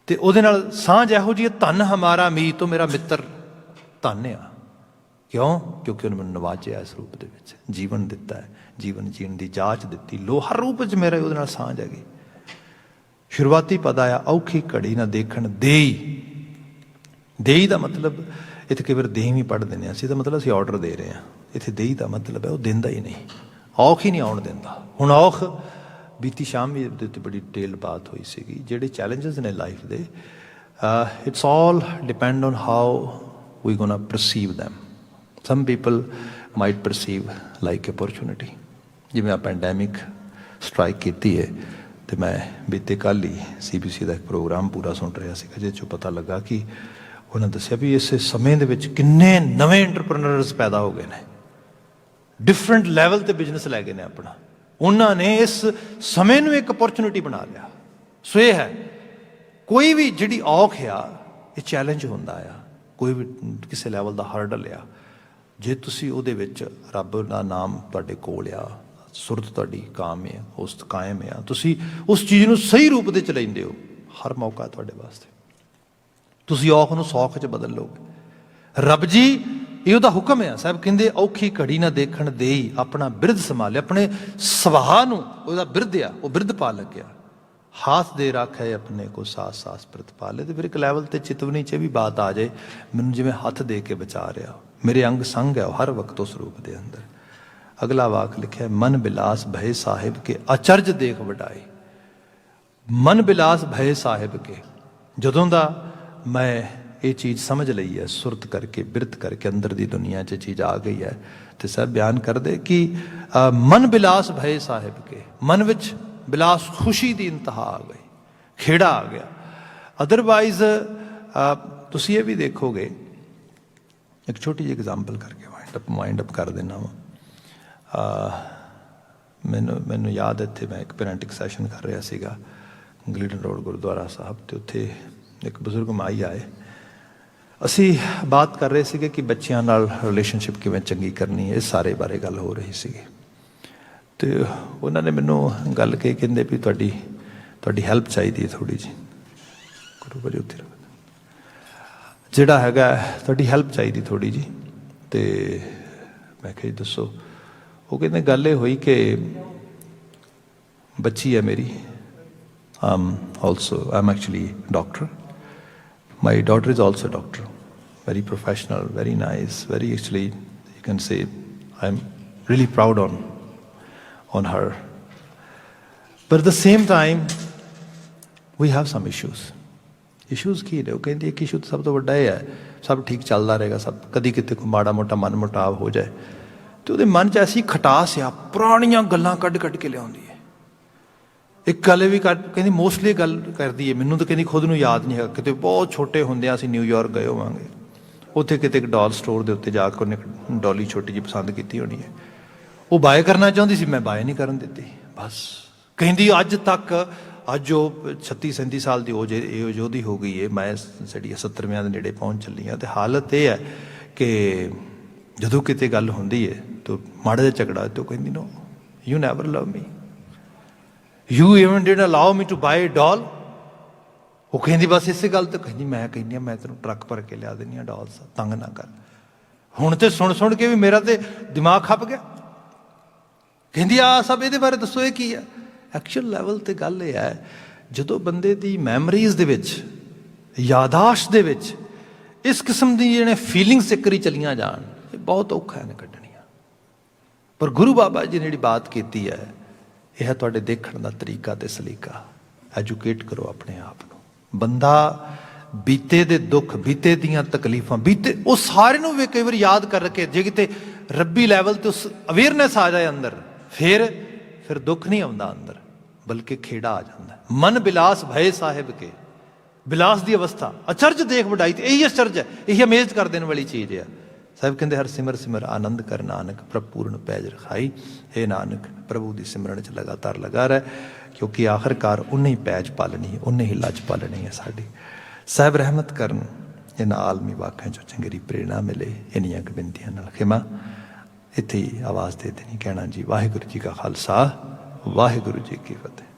ਤੇ ਉਹਦੇ ਨਾਲ ਸਾਂਝ ਇਹੋ ਜਿਹੀ, ਧਨ ਹਮਾਰਾ ਮੀਤ, ਉਹ ਮੇਰਾ ਮਿੱਤਰ ਧਨ ਆ। ਕਿਉਂ? ਕਿਉਂਕਿ ਉਹਨੇ ਮੈਨੂੰ ਨਵਾਜਿਆ ਇਸ ਰੂਪ ਦੇ ਵਿੱਚ, ਜੀਵਨ ਦਿੱਤਾ ਹੈ, ਜੀਵਨ ਜੀਣ ਦੀ ਜਾਚ ਦਿੱਤੀ, ਲੋ ਹਰ ਰੂਪ 'ਚ ਮੇਰੇ ਉਹਦੇ ਨਾਲ ਸਾਂਝ ਹੈਗੀ। ਸ਼ੁਰੂਆਤੀ ਪਦ ਆਇਆ, ਔਖੀ ਘੜੀ ਨਾ ਦੇਖਣ ਦੇਈ। ਦੇਈ ਦਾ ਮਤਲਬ ਇੱਥੇ ਕਈ ਵਾਰ ਦੇਈ ਵੀ ਪੜ੍ਹ ਦਿੰਦੇ ਹਾਂ ਅਸੀਂ, ਤਾਂ ਮਤਲਬ ਅਸੀਂ ਆਰਡਰ ਦੇ ਰਹੇ ਹਾਂ। ਇੱਥੇ ਦੇਈ ਦਾ ਮਤਲਬ ਹੈ ਉਹ ਦਿੰਦਾ ਹੀ ਨਹੀਂ, ਔਖ ਹੀ ਨਹੀਂ ਆਉਣ ਦਿੰਦਾ। ਹੁਣ ਔਖ ਬੀਤੀ ਸ਼ਾਮ ਵੀ ਇਹਦੇ ਉੱਤੇ ਬੜੀ ਡਿਟੇਲ ਬਾਤ ਹੋਈ ਸੀਗੀ। ਜਿਹੜੇ ਚੈਲੰਜਸ ਨੇ ਲਾਈਫ ਦੇ, it's all depend on how we gonna perceive them. Some people might perceive like opportunity. ਜਿਵੇਂ ਆ ਪੈਂਡੈਮਿਕ ਸਟ੍ਰਾਈਕ ਕੀਤੀ ਹੈ, ਅਤੇ ਮੈਂ ਬੀਤੇ ਕੱਲ੍ਹ ਹੀ CBC ਦਾ ਇੱਕ ਪ੍ਰੋਗਰਾਮ ਪੂਰਾ ਸੁਣ ਰਿਹਾ ਸੀਗਾ, ਜਿਹਦੇ 'ਚੋਂ ਪਤਾ ਲੱਗਾ ਕਿ ਉਹਨਾਂ ਦੱਸਿਆ ਵੀ ਇਸ ਸਮੇਂ ਦੇ ਵਿੱਚ ਕਿੰਨੇ ਨਵੇਂ ਐਂਟਰਪ੍ਰੈਨਰਸ ਪੈਦਾ ਹੋ ਗਏ ਨੇ, ਡਿਫਰੈਂਟ ਲੈਵਲ 'ਤੇ ਬਿਜ਼ਨਸ ਲੈ ਗਏ ਨੇ ਆਪਣਾ। ਉਹਨਾਂ ਨੇ ਇਸ ਸਮੇਂ ਨੂੰ ਇੱਕ ਅਪੋਰਚੁਨਿਟੀ ਬਣਾ ਲਿਆ। ਸੋ ਇਹ ਹੈ, ਕੋਈ ਵੀ ਜਿਹੜੀ ਔਖ ਆ, ਇਹ ਚੈਲੰਜ ਹੁੰਦਾ ਆ, ਕੋਈ ਵੀ ਕਿਸੇ ਲੈਵਲ ਦਾ ਹਰਡਲ ਆ। ਜੇ ਤੁਸੀਂ ਉਹਦੇ ਵਿੱਚ ਰੱਬ ਦਾ ਨਾਮ ਤੁਹਾਡੇ ਕੋਲ ਆ, ਸੁਰਤ ਤੁਹਾਡੀ ਕਾਮ ਹੈ, ਉਸ ਕਾਇਮ ਆ, ਤੁਸੀਂ ਉਸ ਚੀਜ਼ ਨੂੰ ਸਹੀ ਰੂਪ ਦੇ 'ਚ ਲੈਂਦੇ ਹੋ, ਹਰ ਮੌਕਾ ਤੁਹਾਡੇ ਵਾਸਤੇ। ਤੁਸੀਂ ਔਖ ਨੂੰ ਸੌਖ 'ਚ ਬਦਲ ਲਓਗੇ। ਰੱਬ ਜੀ, ਇਹ ਉਹਦਾ ਹੁਕਮ ਆ। ਸਾਹਿਬ ਕਹਿੰਦੇ ਔਖੀ ਘੜੀ ਨਾ ਦੇਖਣ ਦੇਈ, ਆਪਣਾ ਬਿਰਧ ਸੰਭਾਲੇ। ਆਪਣੇ ਸੁਭਾਅ ਨੂੰ ਉਹਦਾ ਬਿਰਧ ਆ, ਉਹ ਬਿਰਧ ਪਾ ਲੱਗਿਆ। ਹਾਥ ਦੇ ਰੱਖੇ ਆਪਣੇ ਕੋ ਸਾਸ ਸਾਸ ਪ੍ਰਿਤ ਪਾਲੇ। ਤੇ ਫਿਰ ਇੱਕ ਲੈਵਲ 'ਤੇ ਚਿਤਵਨੀ 'ਚ ਵੀ ਬਾਤ ਆ ਜਾਏ, ਮੈਨੂੰ ਜਿਵੇਂ ਹੱਥ ਦੇ ਕੇ ਬਚਾ ਰਿਹਾ, ਮੇਰੇ ਅੰਗ ਸੰਗ ਹੈ ਉਹ ਹਰ ਵਕਤ ਉਸ ਰੂਪ ਦੇ ਅੰਦਰ। ਅਗਲਾ ਵਾਕ ਲਿਖਿਆ, ਮਨ ਬਿਲਾਸ ਭਏ ਸਾਹਿਬ ਕੇ ਅਚਰਜ ਦੇਖ ਵਡਾਈ। ਮਨ ਬਿਲਾਸ ਭਏ ਸਾਹਿਬ ਕੇ, ਜਦੋਂ ਦਾ ਮੈਂ ਇਹ ਚੀਜ਼ ਸਮਝ ਲਈ ਹੈ, ਸੁਰਤ ਕਰਕੇ, ਬਿਰਤ ਕਰਕੇ, ਅੰਦਰ ਦੀ ਦੁਨੀਆ 'ਚ ਚੀਜ਼ ਆ ਗਈ ਹੈ, ਤੇ ਸਭ ਬਿਆਨ ਕਰਦੇ ਕਿ ਮਨ ਬਿਲਾਸ ਭਏ ਸਾਹਿਬ ਕੇ, ਮਨ ਵਿੱਚ ਬਿਲਾਸ, ਖੁਸ਼ੀ ਦੀ ਇੰਤਹਾ ਆ ਗਈ, ਖੇੜਾ ਆ ਗਿਆ। ਅਦਰਵਾਈਜ਼ ਤੁਸੀਂ ਇਹ ਵੀ ਦੇਖੋਗੇ, ਇੱਕ ਛੋਟੀ ਜਿਹੀ ਐਗਜ਼ਾਮਪਲ ਕਰਕੇ ਮਾਈਂਡ ਅਪ ਕਰ ਦਿੰਦਾ ਵਾਂ। ਮੈਨੂੰ ਯਾਦ, ਇੱਥੇ ਮੈਂ ਇੱਕ ਪੈਰੈਂਟਿਕ ਸੈਸ਼ਨ ਕਰ ਰਿਹਾ ਸੀਗਾ ਗਲੀਡਨ ਰੋਡ ਗੁਰਦੁਆਰਾ ਸਾਹਿਬ, ਅਤੇ ਉੱਥੇ ਇੱਕ ਬਜ਼ੁਰਗ ਮਾਈ ਆਏ। ਅਸੀਂ ਬਾਤ ਕਰ ਰਹੇ ਸੀਗੇ ਕਿ ਬੱਚਿਆਂ ਨਾਲ ਰਿਲੇਸ਼ਨਸ਼ਿਪ ਕਿਵੇਂ ਚੰਗੀ ਕਰਨੀ ਹੈ, ਇਸ ਸਾਰੇ ਬਾਰੇ ਗੱਲ ਹੋ ਰਹੀ ਸੀਗੀ। ਅਤੇ ਉਹਨਾਂ ਨੇ ਮੈਨੂੰ ਗੱਲ ਕਹੀ, ਕਹਿੰਦੇ ਵੀ ਤੁਹਾਡੀ ਹੈਲਪ ਚਾਹੀਦੀ ਹੈ ਥੋੜ੍ਹੀ ਜਿਹੀ। ਗੁਰੂ ਬਾਰੇ ਉੱਥੇ ਜਿਹੜਾ ਹੈਗਾ ਤੁਹਾਡੀ ਹੈਲਪ ਚਾਹੀਦੀ ਥੋੜ੍ਹੀ ਜਿਹੀ। ਅਤੇ ਮੈਂ ਕਿਹਾ ਜੀ ਦੱਸੋ। ਉਹ ਕਹਿੰਦੇ ਗੱਲ ਇਹ ਹੋਈ ਕਿ ਬੱਚੀ ਹੈ ਮੇਰੀ, also I am actually doctor. My daughter is also a doctor, very professional, very nice, very actually, you can say, I'm really proud on her. But at the same time, we have some issues. Issues ਕੀ ਨੇ? ਉਹ ਕਹਿੰਦੀ ਇੱਕ issue ਸਭ ਤੋਂ ਵੱਡਾ ਇਹ ਹੈ, ਸਭ ਠੀਕ ਚੱਲਦਾ ਰਹੇਗਾ, ਸਭ ਕਦੀ ਕਿਤੇ ਕੋਈ ਮਾੜਾ ਮੋਟਾ ਮਨ ਮੁਟਾਵ ਹੋ ਜਾਏ ਅਤੇ ਉਹਦੇ ਮਨ 'ਚ ਐਸੀ ਖਟਾਸ ਆ, ਪੁਰਾਣੀਆਂ ਗੱਲਾਂ ਕੱਢ ਕੇ ਲਿਆਉਂਦੀ ਹੈ। ਇੱਕ ਗੱਲ ਵੀ ਕਹਿੰਦੀ ਮੋਸਟਲੀ ਗੱਲ ਕਰਦੀ ਹੈ, ਮੈਨੂੰ ਤਾਂ ਕਹਿੰਦੀ ਖੁਦ ਨੂੰ ਯਾਦ ਨਹੀਂ ਹੈਗਾ, ਕਿਤੇ ਬਹੁਤ ਛੋਟੇ ਹੁੰਦਿਆਂ ਅਸੀਂ ਨਿਊਯਾਰਕ ਗਏ ਹੋਵਾਂਗੇ, ਉੱਥੇ ਕਿਤੇ ਇੱਕ ਡਾਲ ਸਟੋਰ ਦੇ ਉੱਤੇ ਜਾ ਕੇ ਉਹਨੇ ਡੋਲੀ ਛੋਟੀ ਜਿਹੀ ਪਸੰਦ ਕੀਤੀ ਹੋਣੀ ਹੈ। ਉਹ ਬਾਏ ਕਰਨਾ ਚਾਹੁੰਦੀ ਸੀ, ਮੈਂ ਬਾਏ ਨਹੀਂ ਕਰਨ ਦਿੱਤੀ। ਬਸ ਕਹਿੰਦੀ ਅੱਜ ਤੱਕ, ਅੱਜ ਉਹ 36-37 ਸਾਲ ਦੀ ਯੋਧੀ ਹੋ ਗਈ ਹੈ, ਮੈਂ ਜਿਹੜੀ 70ਵਿਆਂ ਦੇ ਨੇੜੇ ਪਹੁੰਚ ਚੱਲੀ ਹਾਂ। ਅਤੇ ਹਾਲਤ ਇਹ ਹੈ ਕਿ ਜਦੋਂ ਕਿਤੇ ਗੱਲ ਹੁੰਦੀ ਹੈ ਤਾਂ ਮਾੜਾ ਜਿਹਾ ਝਗੜਾ, ਤਾਂ ਉਹ ਕਹਿੰਦੀ no, you never love me, You even didn't allow me to buy a doll. ਉਹ ਕਹਿੰਦੀ ਬਸ ਇਸੇ ਗੱਲ ਤੋਂ ਕਹਿੰਦੀ, ਮੈਂ ਕਹਿੰਦੀ ਹਾਂ ਮੈਂ ਤੈਨੂੰ ਟਰੱਕ ਭਰ ਕੇ ਲਿਆ ਦਿੰਦੀ ਹਾਂ ਡਾਲਸ, ਤੰਗ ਨਾ ਕਰ। ਹੁਣ ਤੇ ਸੁਣ ਕੇ ਵੀ ਮੇਰਾ ਤੇ ਦਿਮਾਗ ਖੱਪ ਗਿਆ। ਕਹਿੰਦੀ ਆ ਸਭ ਇਹਦੇ ਬਾਰੇ ਦੱਸੋ, ਇਹ ਕੀ ਹੈ? ਐਕਚੁਅਲ ਲੈਵਲ 'ਤੇ ਗੱਲ ਇਹ ਹੈ, ਜਦੋਂ ਬੰਦੇ ਦੀ ਮੈਮਰੀਜ਼ ਦੇ ਵਿੱਚ, ਯਾਦਾਸ਼ਤ ਦੇ ਵਿੱਚ ਇਸ ਕਿਸਮ ਦੀ ਜਿਹੜੇ ਫੀਲਿੰਗਸ ਇੱਕ ਵਾਰੀ ਚਲੀਆਂ ਜਾਣ, ਇਹ ਬਹੁਤ ਔਖਾ ਨੇ ਕੱਢਣੀਆਂ। ਪਰ ਗੁਰੂ ਬਾਬਾ ਜੀ ਨੇ ਜਿਹੜੀ ਬਾਤ ਕੀਤੀ ਹੈ, ਇਹ ਹੈ ਤੁਹਾਡੇ ਦੇਖਣ ਦਾ ਤਰੀਕਾ ਅਤੇ ਸਲੀਕਾ। ਐਜੂਕੇਟ ਕਰੋ ਆਪਣੇ ਆਪ ਨੂੰ। ਬੰਦਾ ਬੀਤੇ ਦੇ ਦੁੱਖ, ਬੀਤੇ ਦੀਆਂ ਤਕਲੀਫਾਂ, ਬੀਤੇ ਉਹ ਸਾਰੇ ਨੂੰ ਵੀ ਕਈ ਵਾਰ ਯਾਦ ਕਰਕੇ, ਜੇ ਕਿਤੇ ਰੱਬੀ ਲੈਵਲ 'ਤੇ ਉਸ ਅਵੇਅਰਨੈਸ ਆ ਜਾਏ ਅੰਦਰ, ਫਿਰ ਦੁੱਖ ਨਹੀਂ ਆਉਂਦਾ ਅੰਦਰ, ਬਲਕਿ ਖੇੜਾ ਆ ਜਾਂਦਾ। ਮਨ ਬਿਲਾਸ ਭਏ ਸਾਹਿਬ ਕੇ, ਬਿਲਾਸ ਦੀ ਅਵਸਥਾ, ਅਚਰਜ ਦੇਖ ਵਡਾਈ, ਤੇ ਇਹੀ ਅਚਰਜ ਹੈ, ਇਹੀ ਅਮੇਜ਼ ਕਰ ਦੇਣ ਵਾਲੀ ਚੀਜ਼ ਹੈ। ਸਾਹਿਬ ਕਹਿੰਦੇ ਹਰ ਸਿਮਰ ਆਨੰਦ ਕਰ ਨਾਨਕ, ਪ੍ਰਭ ਪੂਰਨ ਪੈਜ ਰਖਾਈ। ਇਹ ਨਾਨਕ ਪ੍ਰਭੂ ਦੀ ਸਿਮਰਨ 'ਚ ਲਗਾਤਾਰ ਲਗਾ ਰਹਿ, ਕਿਉਂਕਿ ਆਖਰਕਾਰ ਉਹਨੇ ਹੀ ਪੈਜ ਪਾਲਣੀ ਹੈ, ਉਹਨੇ ਹੀ ਲੱਜ ਪਾਲਣੀ ਹੈ ਸਾਡੀ। ਸਾਹਿਬ ਰਹਿਮਤ ਕਰਨ, ਇਹਨਾਂ ਆਲਮੀ ਵਾਕਿਆਂ 'ਚੋਂ ਚੰਗੇਰੀ ਪ੍ਰੇਰਣਾ ਮਿਲੇ। ਇੰਨੀਆਂ ਕੁ ਬੇਨਤੀਆਂ ਨਾਲ ਖਿਮਾ ਇੱਥੇ ਹੀ ਆਵਾਜ਼ ਦੇ ਦੇਣੀ, ਕਹਿਣਾ ਜੀ ਵਾਹਿਗੁਰੂ ਜੀ ਕਾ ਖਾਲਸਾ, ਵਾਹਿਗੁਰੂ ਜੀ ਕੀ ਫਤਿਹ।